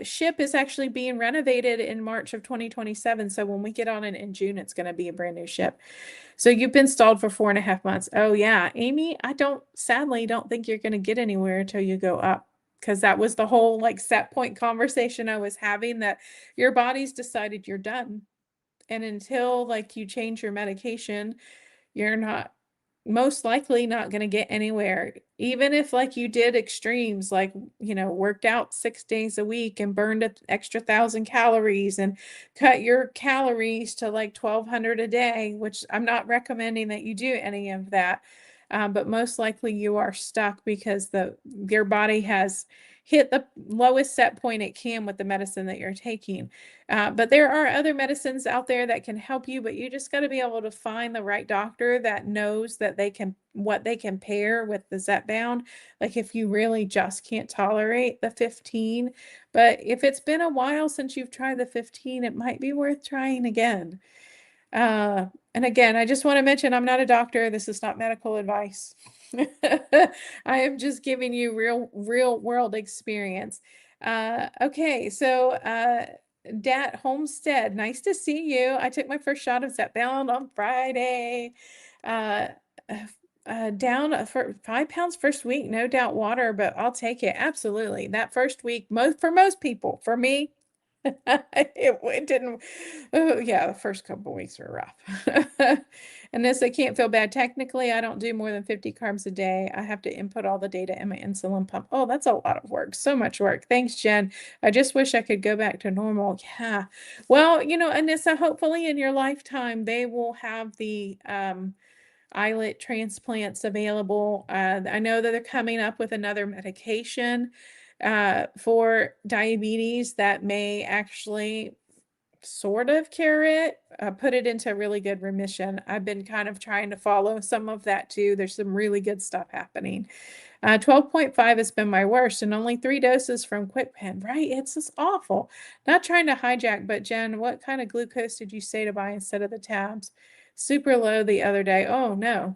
ship is actually being renovated in March of 2027. So when we get on it in June, it's going to be a brand new ship. So you've been stalled for 4.5 months. Oh yeah, Amy, I sadly don't think you're going to get anywhere until you go up. Because that was the whole like set point conversation I was having, that your body's decided you're done. And until like you change your medication, you're not most likely not going to get anywhere. Even if like you did extremes, like, worked out 6 days a week and burned an extra 1,000 calories and cut your calories to like 1,200 a day, which I'm not recommending that you do any of that. But most likely you are stuck because your body has hit the lowest set point it can with the medicine that you're taking. But there are other medicines out there that can help you, but you just got to be able to find the right doctor that knows that what they can pair with the Zepbound. Like if you really just can't tolerate the 15, but if it's been a while since you've tried the 15, it might be worth trying again. And again, I just want to mention I'm not a doctor. This is not medical advice. I am just giving you real world experience. Okay, so Dat Homestead, nice to see you. I took my first shot of Zepbound on Friday. Uh, down for 5 pounds first week, no doubt water, but I'll take it. Absolutely. That first week, for most people, for me, it didn't. Oh yeah, the first couple weeks were rough. And this, I can't feel bad. Technically, I don't do more than 50 carbs a day. I have to input all the data in my insulin pump. Oh, that's a lot of work. So much work. Thanks, Jen. I just wish I could go back to normal. Yeah. Well, Anissa, hopefully in your lifetime, they will have the islet transplants available. I know that they're coming up with another medication for diabetes that may actually sort of cure it, put it into really good remission. I've been kind of trying to follow some of that too. There's some really good stuff happening. 12.5 has been my worst, and only 3 doses from QuickPen, right? It's just awful. Not trying to hijack, but Jen, what kind of glucose did you say to buy instead of the tabs? Super low the other day. Oh no.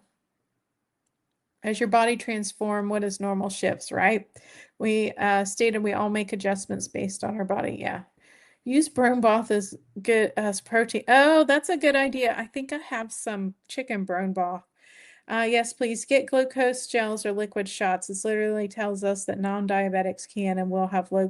As your body transform, what is normal shifts, right? We stated we all make adjustments based on our body. Yeah. Use bone broth as good as protein. Oh, that's a good idea. I think I have some chicken bone broth. Yes, please get glucose gels or liquid shots. This literally tells us that non-diabetics can and will have low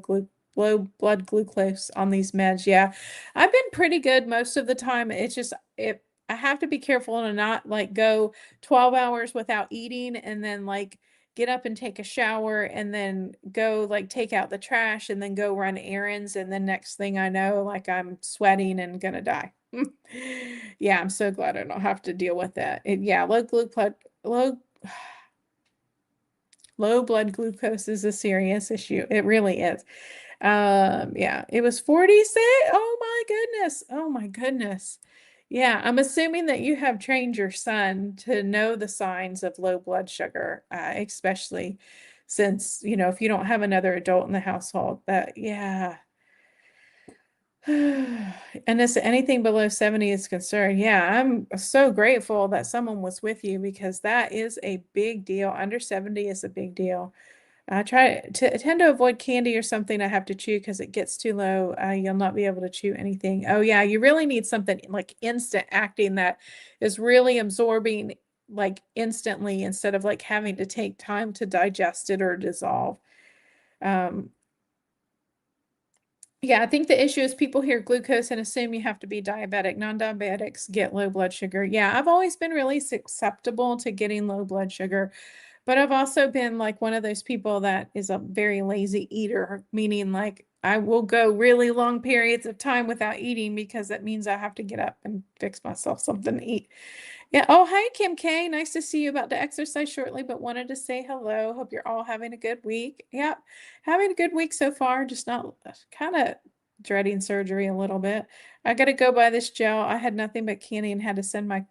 blood glucose on these meds. Yeah, I've been pretty good most of the time. It's just I have to be careful to not like go 12 hours without eating and then like get up and take a shower and then go like take out the trash and then go run errands and then next thing I know, like I'm sweating and gonna die. Yeah, I'm so glad I don't have to deal with that. Yeah, low low blood glucose is a serious issue. It really is. Yeah, it was 46. Oh my goodness. Oh my goodness. Yeah, I'm assuming that you have trained your son to know the signs of low blood sugar, especially since, if you don't have another adult in the household, yeah. And as anything below 70 is concerned, yeah, I'm so grateful that someone was with you because that is a big deal. Under 70 is a big deal. I tend to avoid candy or something I have to chew because it gets too low. You'll not be able to chew anything. Oh yeah, you really need something like instant acting that is really absorbing like instantly instead of like having to take time to digest it or dissolve. Um, yeah, I think the issue is people hear glucose and assume you have to be diabetic. Non-diabetics get low blood sugar. Yeah, I've always been really susceptible to getting low blood sugar, but I've also been like one of those people that is a very lazy eater, meaning like I will go really long periods of time without eating because that means I have to get up and fix myself something to eat. Yeah. Oh, hi, Kim K. Nice to see you. About to exercise shortly, but wanted to say hello. Hope you're all having a good week. Yep. Having a good week so far. Just not kind of dreading surgery a little bit. I got to go buy this gel. I had nothing but candy and had to send my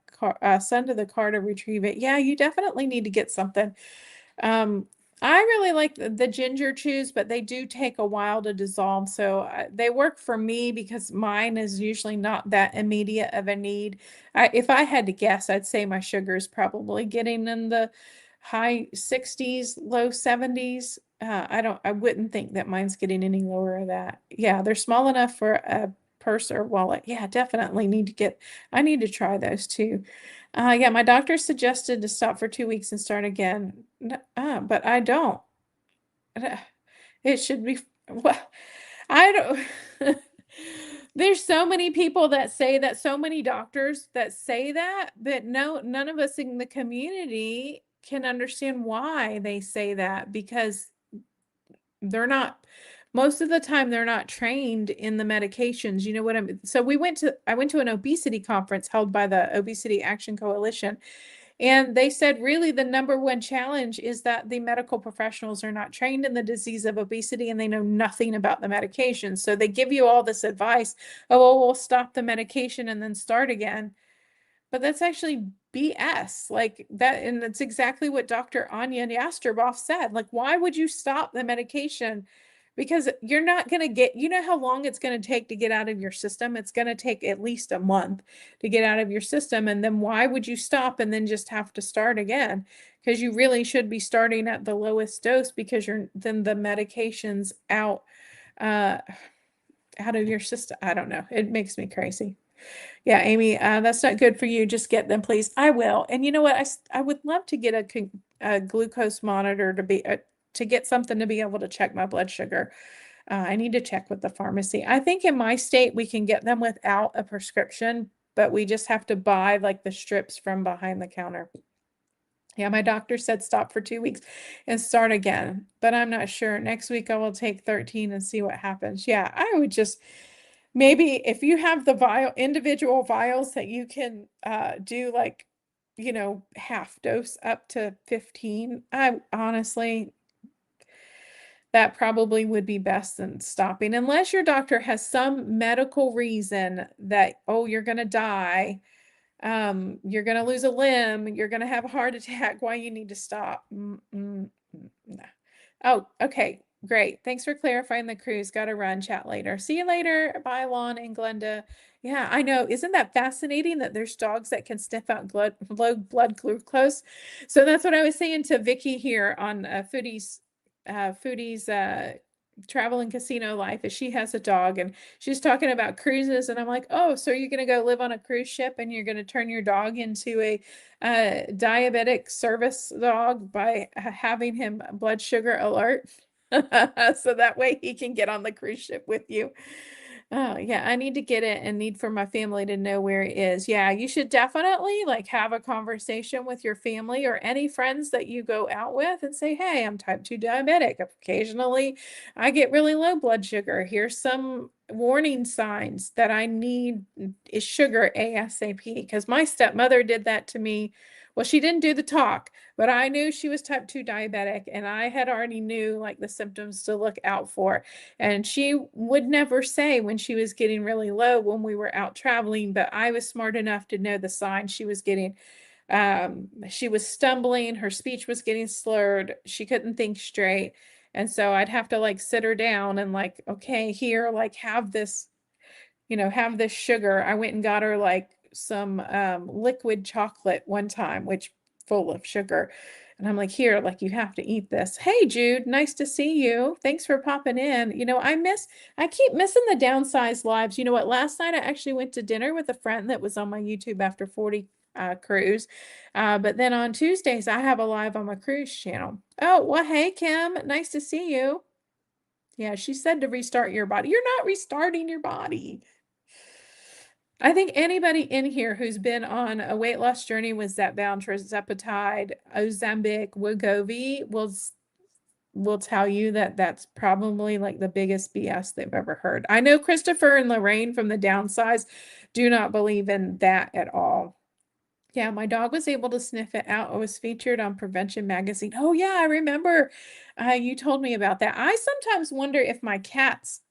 son to the car to retrieve it. Yeah, you definitely need to get something. I really like the ginger chews, but they do take a while to dissolve. So they work for me because mine is usually not that immediate of a need. If I had to guess, I'd say my sugar is probably getting in the high 60s, low 70s. I wouldn't think that mine's getting any lower than that. Yeah, they're small enough for a purse or wallet. Yeah, definitely I need to try those too. Yeah, my doctor suggested to stop for 2 weeks and start again. But I don't. It should be, well, I don't. There's so many people that say that, so many doctors that say that, but no, none of us in the community can understand why they say that because they're not, most of the time they're not trained in the medications. You know what so I went to an obesity conference held by the Obesity Action Coalition, and they said really the number one challenge is that the medical professionals are not trained in the disease of obesity and they know nothing about the medication. So they give you all this advice, oh, well, we'll stop the medication and then start again. But that's actually BS. Like that, and that's exactly what Dr. Anya Yastreboff said. Like, why would you stop the medication? Because you're not going to get, you know how long it's going to take to get out of your system? It's going to take at least a month to get out of your system. And then why would you stop and then just have to start again? Because you really should be starting at the lowest dose because then the medication's uh, out of your system. I don't know. It makes me crazy. Yeah, Amy, that's not good for you. Just get them, please. I will. And you know what? I would love to get a glucose monitor to get something to be able to check my blood sugar. I need to check with the pharmacy. I think in my state we can get them without a prescription, but we just have to buy like the strips from behind the counter. Yeah, my doctor said stop for 2 weeks and start again, but I'm not sure. Next week I will take 13 and see what happens. Yeah, I would just maybe if you have the individual vials that you can do like half dose up to 15. I honestly, that probably would be best than stopping, unless your doctor has some medical reason that, oh, you're going to die, you're going to lose a limb, you're going to have a heart attack, why you need to stop. No. Oh, okay. Great. Thanks for clarifying the cruise. Got to run. Chat later. See you later. Bye, Lon and Glenda. Yeah, I know. Isn't that fascinating that there's dogs that can sniff out low blood glucose? So that's what I was saying to Vicky here on Foodie's Travel and Casino Life, is she has a dog and she's talking about cruises, and I'm like, oh, so you're gonna go live on a cruise ship and you're gonna turn your dog into a diabetic service dog by having him blood sugar alert, so that way he can get on the cruise ship with you. Oh, yeah, I need to get it and need for my family to know where it is. Yeah, you should definitely like have a conversation with your family or any friends that you go out with and say, hey, I'm type 2 diabetic. Occasionally, I get really low blood sugar. Here's some warning signs that I need is sugar ASAP. Because my stepmother did that to me. Well, she didn't do the talk, but I knew she was type 2 diabetic, and I had already knew like the symptoms to look out for. And she would never say when she was getting really low when we were out traveling, but I was smart enough to know the signs she was getting. She was stumbling, her speech was getting slurred, she couldn't think straight. And so I'd have to like sit her down and like, okay, here, like have this, have this sugar. I went and got her like some liquid chocolate one time, which full of sugar. And I'm like, here, like you have to eat this. Hey, Jude, nice to see you. Thanks for popping in. I keep missing the downsized lives. You know what? Last night I actually went to dinner with a friend that was on my YouTube After 40 cruise. But then on Tuesdays, I have a live on my cruise channel. Oh, well, hey, Kim, nice to see you. Yeah, she said to restart your body. You're not restarting your body. I think anybody in here who's been on a weight loss journey with Zepbound, tirzepatide, Ozempic, Wegovy will tell you that that's probably like the biggest BS they've ever heard. I know Christopher and Lorraine from the Downsize do not believe in that at all. Yeah, my dog was able to sniff it out. It was featured on Prevention Magazine. Oh yeah, I remember you told me about that. I sometimes wonder if my cats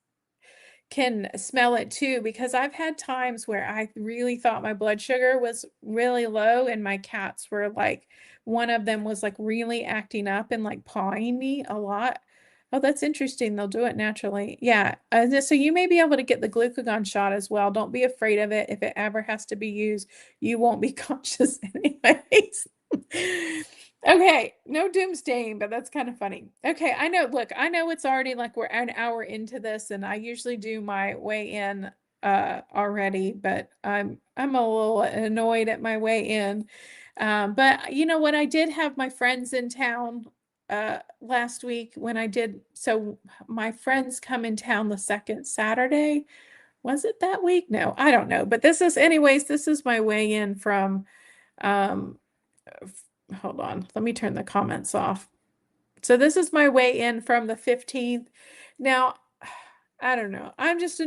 can smell it too, because I've had times where I really thought my blood sugar was really low and my cats were like, one of them was like really acting up and like pawing me a lot. Oh, that's interesting. They'll do it naturally. Yeah. So you may be able to get the glucagon shot as well. Don't be afraid of it. If it ever has to be used, you won't be conscious anyways. Okay, no doomsdaying, but that's kind of funny. Okay, I know, look, I know it's already like we're an hour into this, and I usually do my weigh in already, but I'm a little annoyed at my weigh in. But you know what? I did have my friends in town last week when I did, so my friends come in town the second Saturday. Was it that week? No, I don't know. But this is my weigh in from um hold on, let me turn the comments off. So this is my weigh in from the 15th. Now, I don't know. I'm just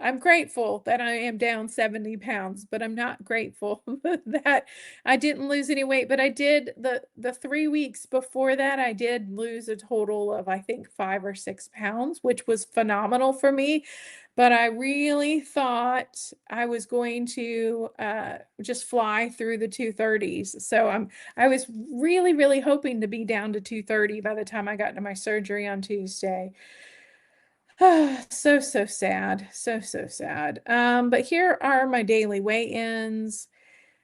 I'm grateful that I am down 70 pounds, but I'm not grateful that I didn't lose any weight. But I did the 3 weeks before that, I did lose a total of I think 5 or 6 pounds, which was phenomenal for me. But I really thought I was going to just fly through the 230s. So I was really, really hoping to be down to 230 by the time I got to my surgery on Tuesday. So sad. So sad. But here are my daily weigh-ins.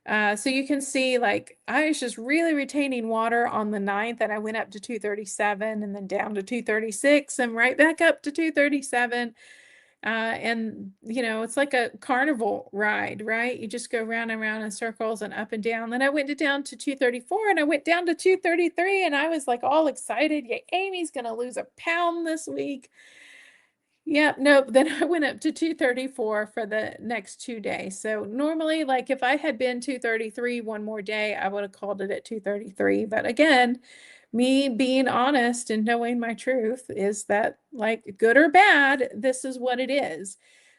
So you can see like I was just really retaining water on the 9th, and I went up to 237 and then down to 236 and right back up to 237. And it's like a carnival ride, right? You just go round and round in circles and up and down. Then I went down to 234 and I went down to 233, and I was like all excited. Yeah, Amy's gonna lose a pound this week. Yeah, nope. Then I went up to 234 for the next 2 days. So normally, like if I had been 233 one more day, I would have called it at 233. But again, me being honest and knowing my truth is that like good or bad, this is what it is.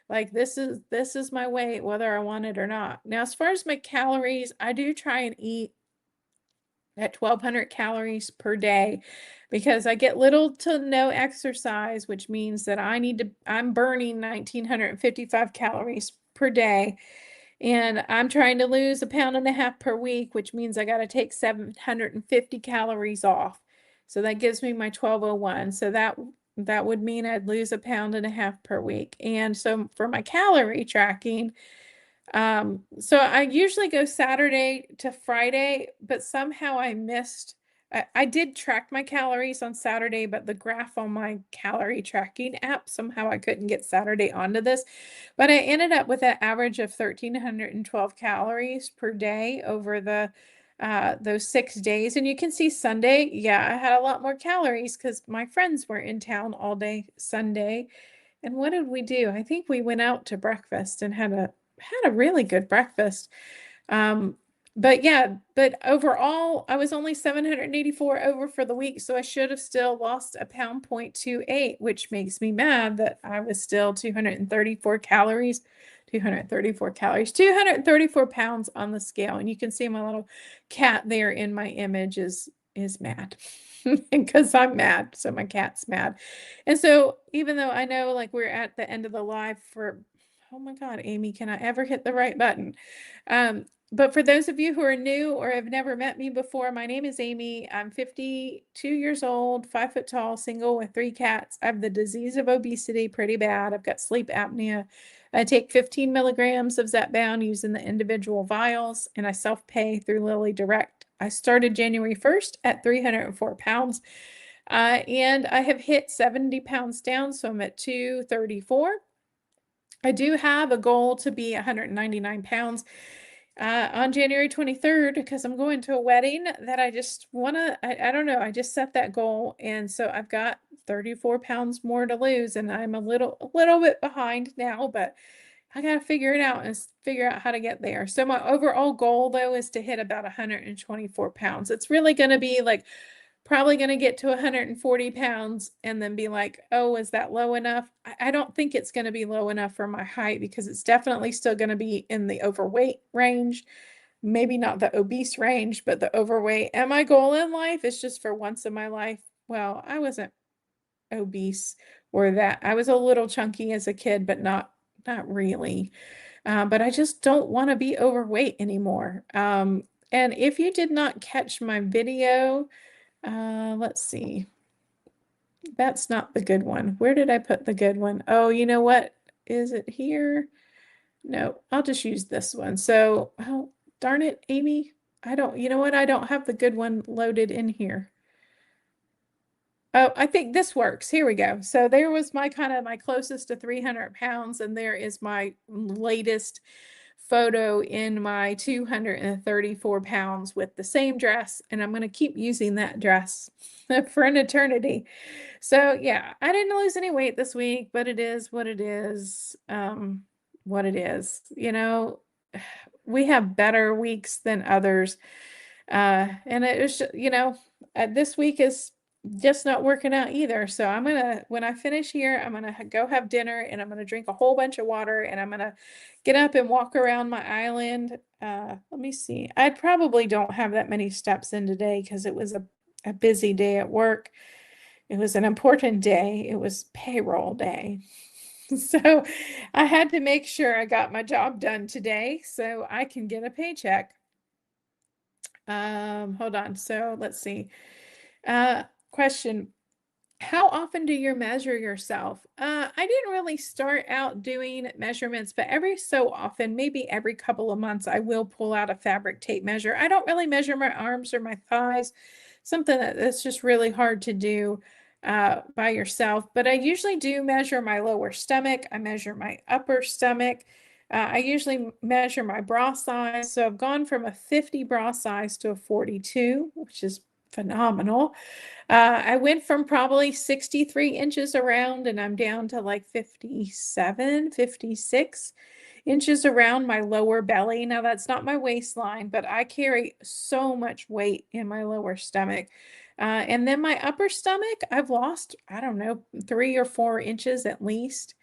Like this is my weight, whether I want it or not. Now, as far as my calories, I do try and eat at 1,200 calories per day because I get little to no exercise, which means that I'm burning 1,955 calories per day. And I'm trying to lose 1.5 pounds per week, which means I got to take 750 calories off. So that gives me my 1,201. So that would mean I'd lose 1.5 pounds per week. And so for my calorie tracking, so I usually go Saturday to Friday, but somehow I missed. I did track my calories on Saturday, but the graph on my calorie tracking app, somehow I couldn't get Saturday onto this. But I ended up with an average of 1,312 calories per day over those 6 days. And you can see Sunday, yeah, I had a lot more calories because my friends were in town all day Sunday. And what did we do? I think we went out to breakfast and had a really good breakfast. Um, but yeah, but overall, I was only 784 over for the week, so I should have still lost 1.28 pounds, which makes me mad that I was still 234 calories, 234 calories, 234 pounds on the scale. And you can see my little cat there in my image is mad because I'm mad, so my cat's mad. And so even though I know like we're at the end of the live for, oh my God, Amy, can I ever hit the right button? But for those of you who are new or have never met me before, my name is Amy. I'm 52 years old, 5 foot tall, single with 3 cats. I have the disease of obesity pretty bad. I've got sleep apnea. I take 15 milligrams of Zepbound using the individual vials, and I self-pay through Lilly Direct. I started January 1st at 304 pounds, and I have hit 70 pounds down, so I'm at 234. I do have a goal to be 199 pounds on January 23rd because I'm going to a wedding that I just want to, I don't know, I just set that goal. And so I've got 34 pounds more to lose, and I'm a little bit behind now, but I got to figure it out and figure out how to get there. So my overall goal though is to hit about 124 pounds. It's really going to be like probably going to get to 140 pounds and then be like, oh, is that low enough? I don't think it's going to be low enough for my height because it's definitely still going to be in the overweight range. Maybe not the obese range, but the overweight. And my goal in life is just for once in my life. Well, I wasn't obese or that. I was a little chunky as a kid, but not really. But I just don't want to be overweight anymore. And if you did not catch my video, let's see. That's not the good one. Where did I put the good one? Oh, you know what? Is it here? No, I'll just use this one. So, oh, darn it, Amy. You know what? I don't have the good one loaded in here. Oh, I think this works. Here we go. So there was my closest to 300 pounds, and there is my latest photo in my 234 pounds with the same dress, and I'm going to keep using that dress for an eternity. So yeah, I didn't lose any weight this week, but it is what it is. What it is. We have better weeks than others. And it was, this week is just not working out either. So when I finish here, I'm gonna go have dinner and I'm gonna drink a whole bunch of water and I'm gonna get up and walk around my island. Let me see. I probably don't have that many steps in today because it was a busy day at work. It was an important day. It was payroll day. So I had to make sure I got my job done today so I can get a paycheck. Hold on. So let's see. Question. How often do you measure yourself? I didn't really start out doing measurements, but every so often, maybe every couple of months, I will pull out a fabric tape measure. I don't really measure my arms or my thighs, something that's just really hard to do by yourself. But I usually do measure my lower stomach. I measure my upper stomach. I usually measure my bra size. So I've gone from a 50 bra size to a 42, which is phenomenal. I went from probably 63 inches around and I'm down to like 57, 56 inches around my lower belly. Now that's not my waistline, but I carry so much weight in my lower stomach. And then my upper stomach, I've lost, I don't know, 3 or 4 inches at least.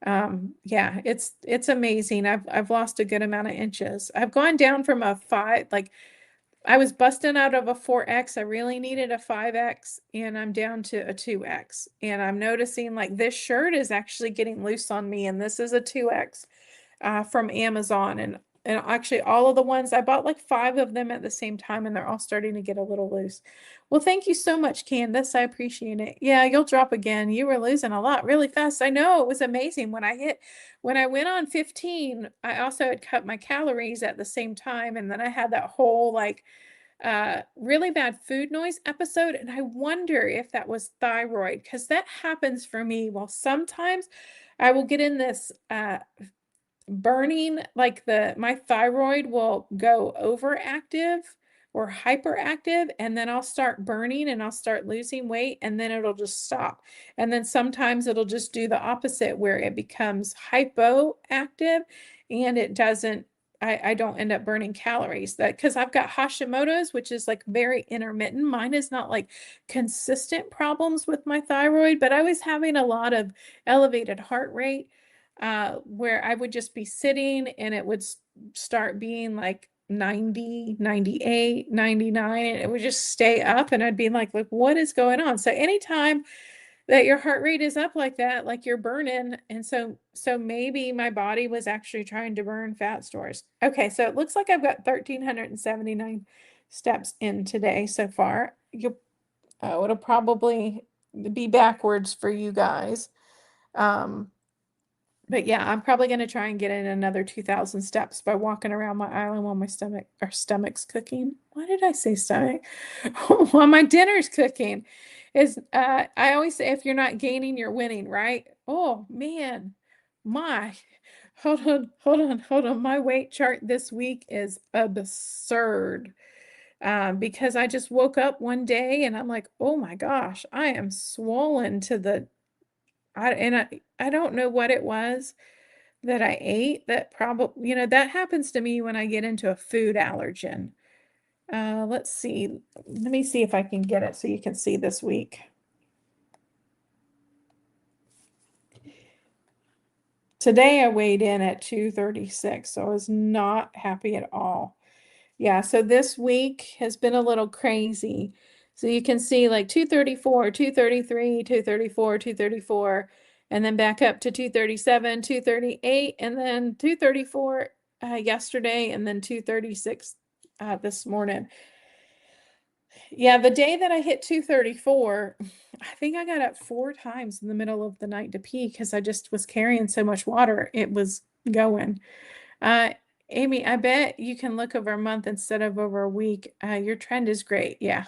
Yeah, it's amazing. I've lost a good amount of inches. I've gone down from a 5, like I was busting out of a 4X. I really needed a 5X, and I'm down to a 2X. And I'm noticing like this shirt is actually getting loose on me, and this is a 2X from Amazon. And actually all of the ones I bought like 5 of them at the same time, and they're all starting to get a little loose. Well, thank you so much, Candace. I appreciate it. Yeah, you'll drop again. You were losing a lot really fast. I know, it was amazing when I went on 15, I also had cut my calories at the same time, and then I had that whole like really bad food noise episode, and I wonder if that was thyroid, because that happens for me. Well, sometimes I will get in this burning, like my thyroid will go overactive or hyperactive, and then I'll start burning and I'll start losing weight, and then it'll just stop. And then sometimes it'll just do the opposite, where it becomes hypoactive and it doesn't, I don't end up burning calories. That because I've got Hashimoto's, which is like very intermittent. Mine is not like consistent problems with my thyroid, but I was having a lot of elevated heart rate, where I would just be sitting and it would start being like 90, 98, 99, and it would just stay up, and I'd be like, what is going on? So anytime that your heart rate is up like that, like you're burning, and so maybe my body was actually trying to burn fat stores. Okay, so it looks like I've got 1,379 steps in today so far. It'll probably be backwards for you guys. Um, but yeah, I'm probably going to try and get in another 2,000 steps by walking around my island while my stomach's cooking. Why did I say stomach? While my dinner's cooking. I always say, if you're not gaining, you're winning, right? Oh man, my hold on. My weight chart this week is absurd. Because I just woke up one day and I'm like, oh my gosh, I am swollen to the I don't know what it was that I ate that probably, that happens to me when I get into a food allergen. Let's see. Let me see if I can get it so you can see this week. Today I weighed in at 236, so I was not happy at all. Yeah, so this week has been a little crazy. So you can see like 234, 233, 234, 234, and then back up to 237, 238, and then 234 yesterday, and then 236 this morning. Yeah, the day that I hit 234, I think I got up 4 times in the middle of the night to pee because I just was carrying so much water. It was going. Uh, Amy, I bet you can look over a month instead of over a week. Your trend is great. Yeah.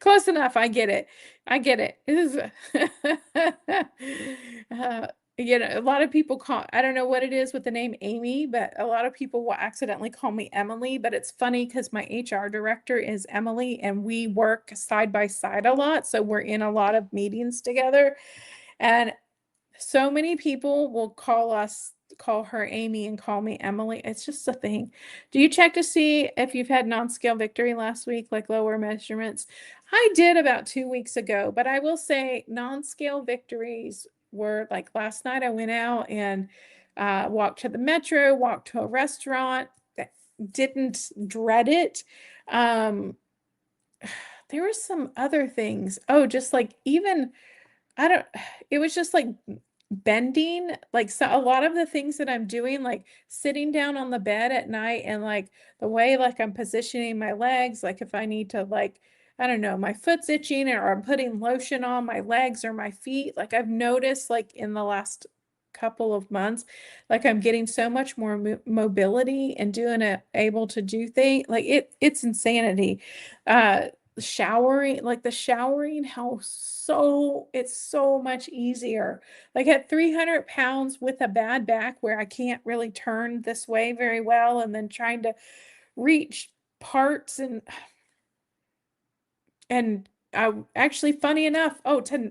Close enough. I get it. I get it. This is, a lot of people I don't know what it is with the name Amy, but a lot of people will accidentally call me Emily. But it's funny because my HR director is Emily, and we work side by side a lot. So we're in a lot of meetings together. And so many people will call her Amy and call me Emily. It's just a thing. Do you check to see if you've had non-scale victory last week, like lower measurements? I did about 2 weeks ago, but I will say non-scale victories were like last night I went out and walked to the metro, walked to a restaurant, didn't dread it. Um, there were some other things. Oh, just like even I don't, it was just like bending, like so a lot of the things that I'm doing, like sitting down on the bed at night, and like the way like I'm positioning my legs, like if I need to like, I don't know, my foot's itching or I'm putting lotion on my legs or my feet, like I've noticed like in the last couple of months, like I'm getting so much more mobility and doing it, able to do things like it's insanity. Showering, like the showering, how it's so much easier. Like at 300 pounds with a bad back where I can't really turn this way very well, and then trying to reach parts and actually, funny enough,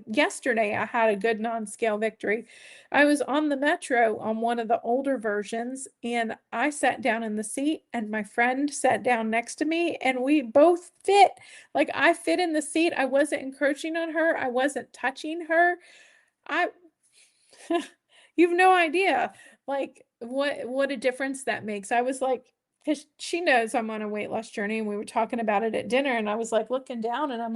yesterday I had a good non-scale victory. I was on the metro on one of the older versions, and I sat down in the seat, and my friend sat down next to me, and we both fit. Like I fit in the seat. I wasn't encroaching on her. I wasn't touching her. I You've no idea like what a difference that makes. I was like, because she knows I'm on a weight loss journey, and we were talking about it at dinner, and I was like looking down, and I'm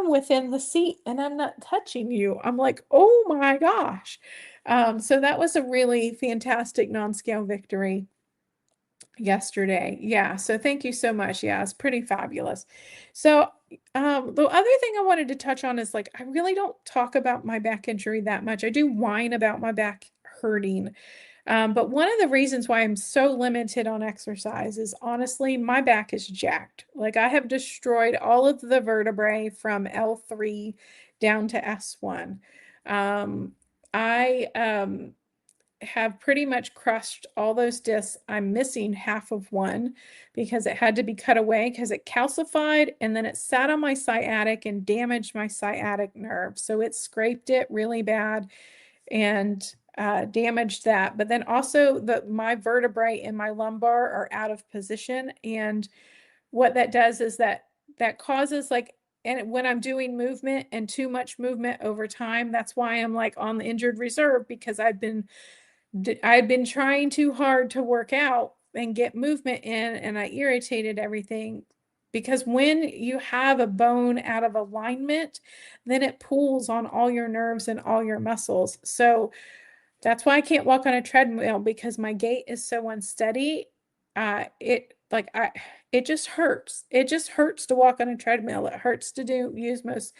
within the seat and I'm not touching you. I'm like, oh my gosh. So that was a really fantastic non-scale victory yesterday. Yeah, so thank you so much. Yeah, it's pretty fabulous. So, the other thing I wanted to touch on is like I really don't talk about my back injury that much. I do whine about my back hurting. But one of the reasons why I'm so limited on exercise is honestly, my back is jacked. Like I have destroyed all of the vertebrae from L3 down to S1. I have pretty much crushed all those discs. I'm missing half of one because it had to be cut away because it calcified and then it sat on my sciatic and damaged my sciatic nerve. So it scraped it really bad and damaged that. But then also my vertebrae in my lumbar are out of position. And what that does is that causes like, and when I'm doing movement and too much movement over time, that's why I'm like on the injured reserve because I'd been trying too hard to work out and get movement in, and I irritated everything because when you have a bone out of alignment, then it pulls on all your nerves and all your muscles. So that's why I can't walk on a treadmill because my gait is so unsteady. It just hurts. It just hurts to walk on a treadmill. It hurts to use most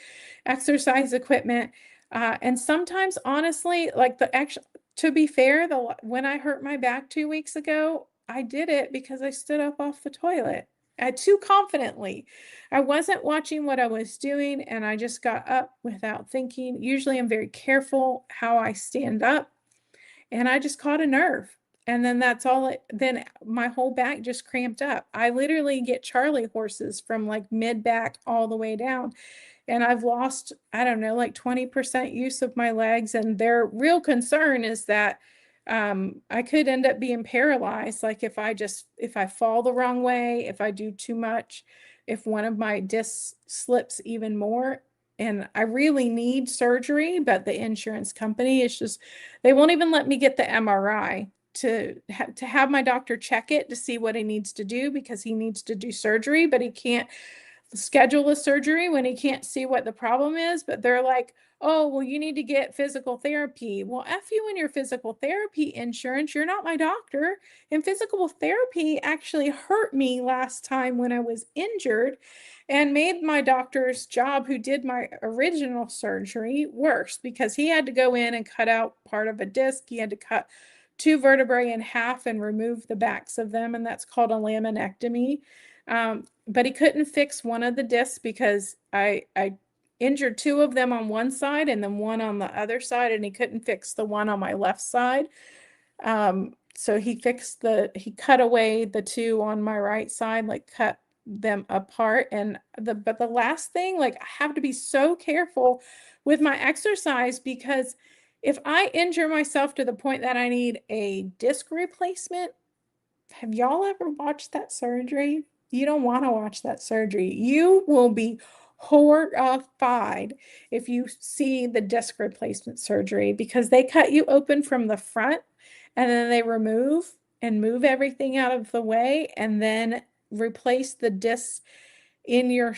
exercise equipment. And sometimes, honestly, like the actual, to be fair, when I hurt my back 2 weeks ago, I did it because I stood up off the toilet too confidently. I wasn't watching what I was doing, and I just got up without thinking. Usually, I'm very careful how I stand up, and I just caught a nerve. And then that's all then my whole back just cramped up. I literally get Charlie horses from like mid back all the way down. And I've lost, I don't know, like 20% use of my legs. And their real concern is that I could end up being paralyzed. Like if I fall the wrong way, if I do too much, if one of my discs slips even more. And I really need surgery, but the insurance company is just, they won't even let me get the MRI to have my doctor check it to see what he needs to do because he needs to do surgery, but he can't schedule a surgery when he can't see what the problem is. But they're like, oh, well, you need to get physical therapy. Well, F you and your physical therapy insurance. You're not my doctor. And physical therapy actually hurt me last time when I was injured and made my doctor's job, who did my original surgery, worse because he had to go in and cut out part of a disc. He had to cut two vertebrae in half and remove the backs of them, and that's called a laminectomy. But he couldn't fix one of the discs because I injured two of them on one side and then one on the other side, and he couldn't fix the one on my left side. So he cut away the two on my right side, like cut them apart. And but the last thing, like I have to be so careful with my exercise because if I injure myself to the point that I need a disc replacement, have y'all ever watched that surgery? You don't want to watch that surgery. You will be horrified if you see the disc replacement surgery because they cut you open from the front and then they remove and move everything out of the way and then replace the discs in your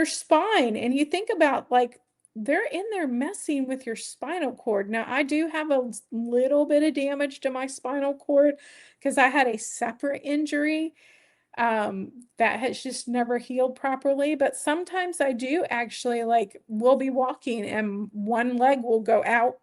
spine. And you think about like they're in there messing with your spinal cord. Now, I do have a little bit of damage to my spinal cord because I had a separate injury that has just never healed properly. But sometimes I do actually like we'll be walking and one leg will go out.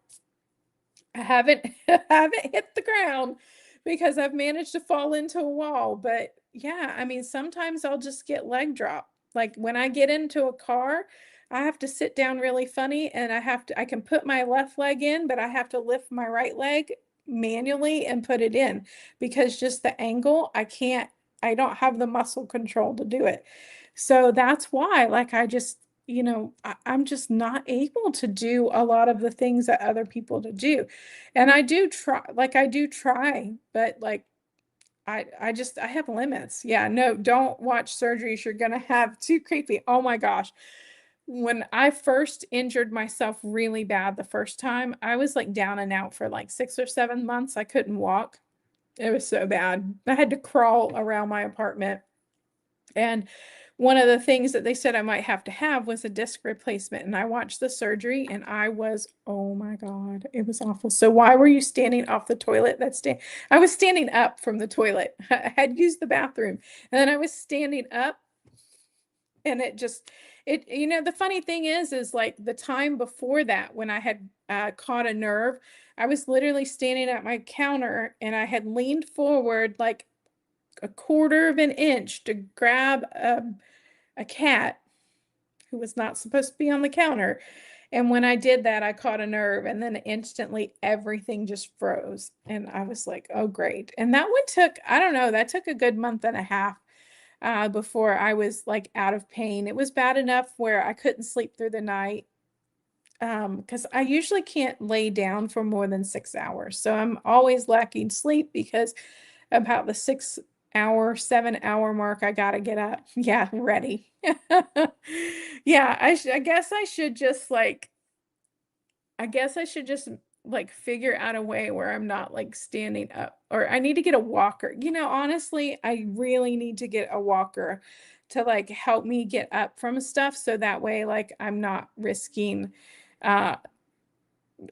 I haven't haven't hit the ground because I've managed to fall into a wall. But yeah, I mean, sometimes I'll just get leg drop. Like when I get into a car, I have to sit down really funny and I can put my left leg in, but I have to lift my right leg manually and put it in because just the angle, I don't have the muscle control to do it. So that's why, like, I'm just not able to do a lot of the things that other people to do. And I do try, but like I have limits. Yeah, no, don't watch surgeries. You're gonna have too creepy. Oh my gosh. when I first injured myself really bad the first time, I was like down and out for like 6 or 7 months. I couldn't walk. It was so bad. I had to crawl around my apartment. And one of the things that they said I might have to have was a disc replacement. And I watched the surgery and I was, oh my God, it was awful. So why were you standing off the toilet? I was standing up from the toilet. I had used the bathroom. And then I was standing up and the funny thing is like the time before that when I had caught a nerve, I was literally standing at my counter and I had leaned forward like a quarter of an inch to grab a cat who was not supposed to be on the counter. And when I did that, I caught a nerve, and then instantly everything just froze. And I was like, oh, great. And that one took, I don't know, that took a good month and a half before I was like out of pain. It was bad enough where I couldn't sleep through the night because I usually can't lay down for more than 6 hours. So I'm always lacking sleep because about the 6 hour, 7 hour mark, I gotta get up. Yeah, ready. Yeah, I guess I should just like figure out a way where I'm not like standing up, or I need to get a walker. Honestly, I really need to get a walker to like help me get up from stuff so that way like I'm not risking uh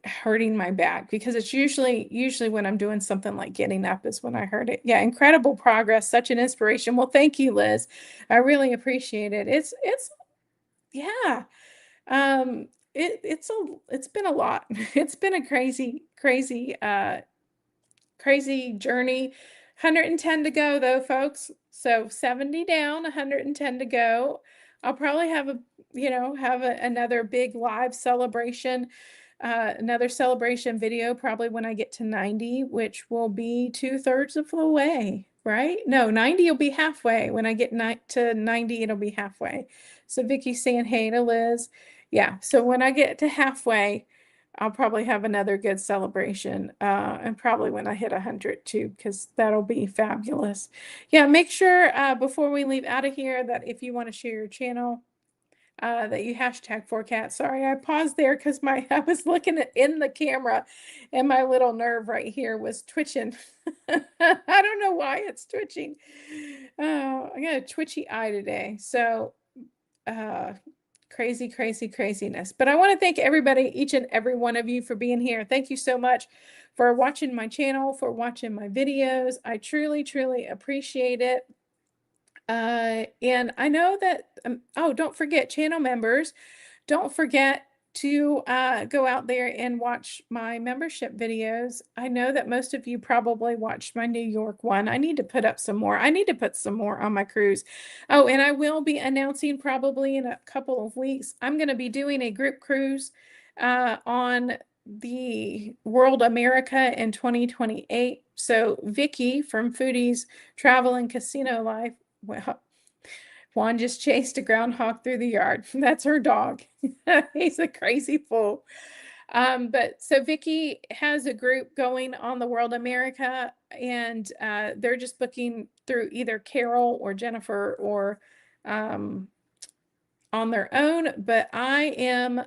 hurting my back, because it's usually when I'm doing something like getting up is when I hurt it. Yeah, incredible progress, such an inspiration. Well, thank you, Liz. I really appreciate it. It's yeah. It's been a lot. It's been a crazy journey. 110 to go though, folks. So 70 down, 110 to go. I'll probably have another big live celebration, another celebration video probably when I get to 90, which will be 2/3 of the way, right? No, 90 will be halfway. When I get to 90, it'll be halfway. So Vicky's saying hey to Liz. Yeah, so when I get to halfway, I'll probably have another good celebration, and probably when I hit 100 too, because that'll be fabulous. Yeah, make sure before we leave out of here that if you want to share your channel, that you #4cat. Sorry, I paused there because I was looking in the camera, and my little nerve right here was twitching. I don't know why it's twitching. I got a twitchy eye today. So uh, craziness. But I want to thank everybody, each and every one of you, for being here. Thank you so much for watching my channel, for watching my videos. I truly appreciate it. And I know that, oh, don't forget, channel members, don't forget to go out there and watch my membership videos. I know that most of you probably watched my New York one. I need to put up some more. I need to put some more on my cruise. Oh, and I will be announcing probably in a couple of weeks, I'm going to be doing a group cruise on the World America in 2028. So Vicky from Foodies Travel and Casino Life, well, Juan just chased a groundhog through the yard. That's her dog. He's a crazy fool. But so Vicky has a group going on the World America, and they're just booking through either Carol or Jennifer or um, on their own. But I am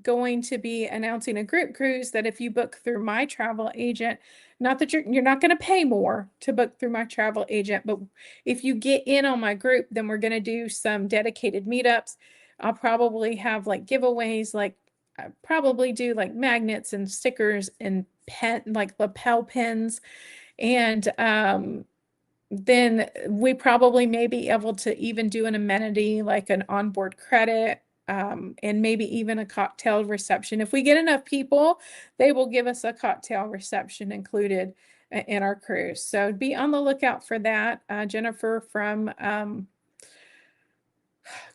going to be announcing a group cruise that if you book through my travel agent, not that you're not going to pay more to book through my travel agent, but if you get in on my group, then we're going to do some dedicated meetups. I'll probably have like giveaways, like I probably do like magnets and stickers and like lapel pins, and then we probably may be able to even do an amenity like an onboard credit, and maybe even a cocktail reception. If we get enough people, they will give us a cocktail reception included in our cruise. So be on the lookout for that. Jennifer from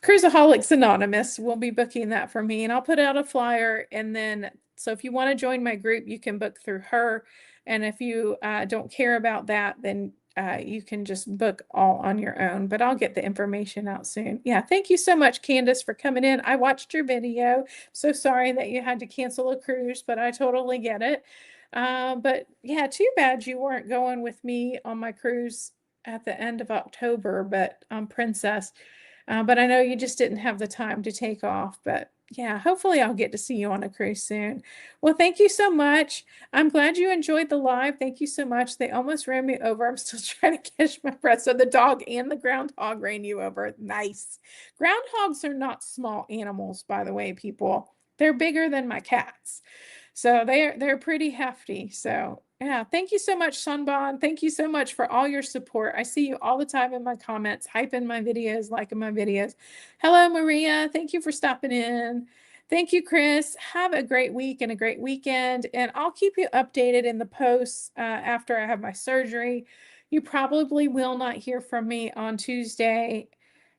Cruiseaholics Anonymous will be booking that for me, and I'll put out a flyer. And then, so if you want to join my group, you can book through her. And if you don't care about that, then you can just book all on your own. But I'll get the information out soon. Yeah, thank you so much, Candace, for coming in. I watched your video. So sorry that you had to cancel a cruise, but I totally get it. But yeah, too bad you weren't going with me on my cruise at the end of October, but Princess. But I know you just didn't have the time to take off. But yeah, hopefully I'll get to see you on a cruise soon. Well, thank you so much. I'm glad you enjoyed the live. Thank you so much. They almost ran me over. I'm still trying to catch my breath. So the dog and the groundhog ran you over. Nice. Groundhogs are not small animals, by the way, people. They're bigger than my cats. So they're pretty hefty. So yeah, thank you so much, Sunbon. Thank you so much for all your support. I see you all the time in my comments, hyping my videos, liking my videos. Hello, Maria. Thank you for stopping in. Thank you, Chris. Have a great week and a great weekend. And I'll keep you updated in the posts after I have my surgery. You probably will not hear from me on Tuesday.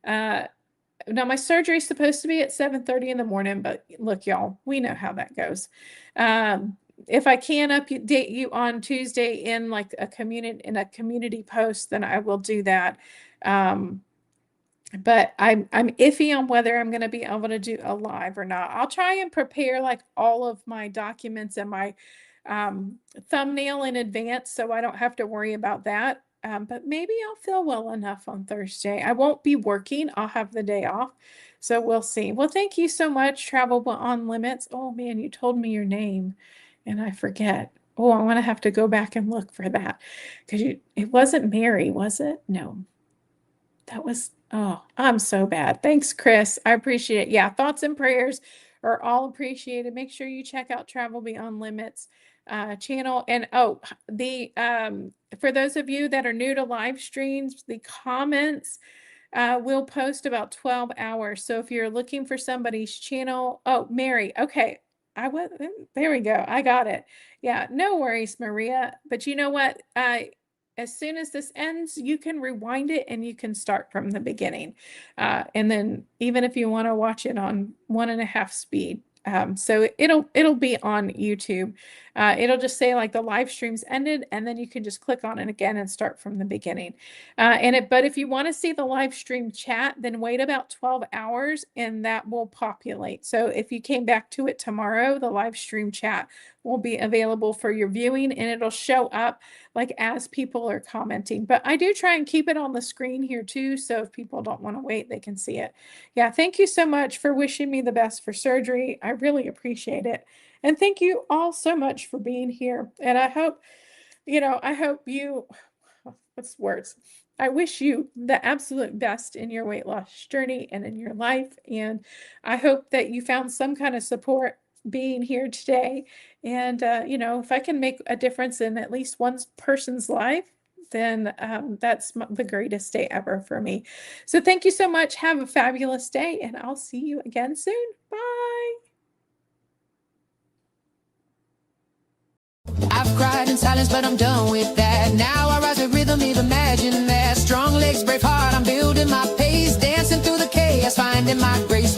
Now my surgery is supposed to be at 7:30 in the morning, but look, y'all, we know how that goes. If I can update you on Tuesday in like a community post, then I will do that. But I'm iffy on whether I'm going to be able to do a live or not. I'll try and prepare like all of my documents and my thumbnail in advance so I don't have to worry about that. But maybe I'll feel well enough on Thursday. I won't be working. I'll have the day off. So we'll see. Well, thank you so much, Travel On Limits. Oh man, you told me your name and I forget. Oh, I'm gonna have to go back and look for that. Because it wasn't Mary, was it? No. That was, oh, I'm so bad. Thanks, Chris. I appreciate it. Yeah, thoughts and prayers are all appreciated. Make sure you check out Travel Beyond Limits channel. And oh, the for those of you that are new to live streams, the comments will post about 12 hours. So if you're looking for somebody's channel, oh, Mary, okay. There we go. I got it. Yeah, no worries, Maria. But you know what? As soon as this ends, you can rewind it and you can start from the beginning. And then even if you want to watch it on 1.5 speed, so it'll be on YouTube. It'll just say like the live stream's ended, and then you can just click on it again and start from the beginning. But if you want to see the live stream chat, then wait about 12 hours and that will populate. So if you came back to it tomorrow, the live stream chat will be available for your viewing and it'll show up like as people are commenting. But I do try and keep it on the screen here too. So if people don't want to wait, they can see it. Yeah, thank you so much for wishing me the best for surgery. I really appreciate it. And thank you all so much for being here. And I hope you, what's words? I wish you the absolute best in your weight loss journey and in your life. And I hope that you found some kind of support being here today. And, if I can make a difference in at least one person's life, then that's the greatest day ever for me. So thank you so much. Have a fabulous day, and I'll see you again soon. Bye. I've cried in silence, but I'm done with that. Now I rise with rhythm, even imagine that. Strong legs, brave heart, I'm building my pace. Dancing through the chaos, finding my grace.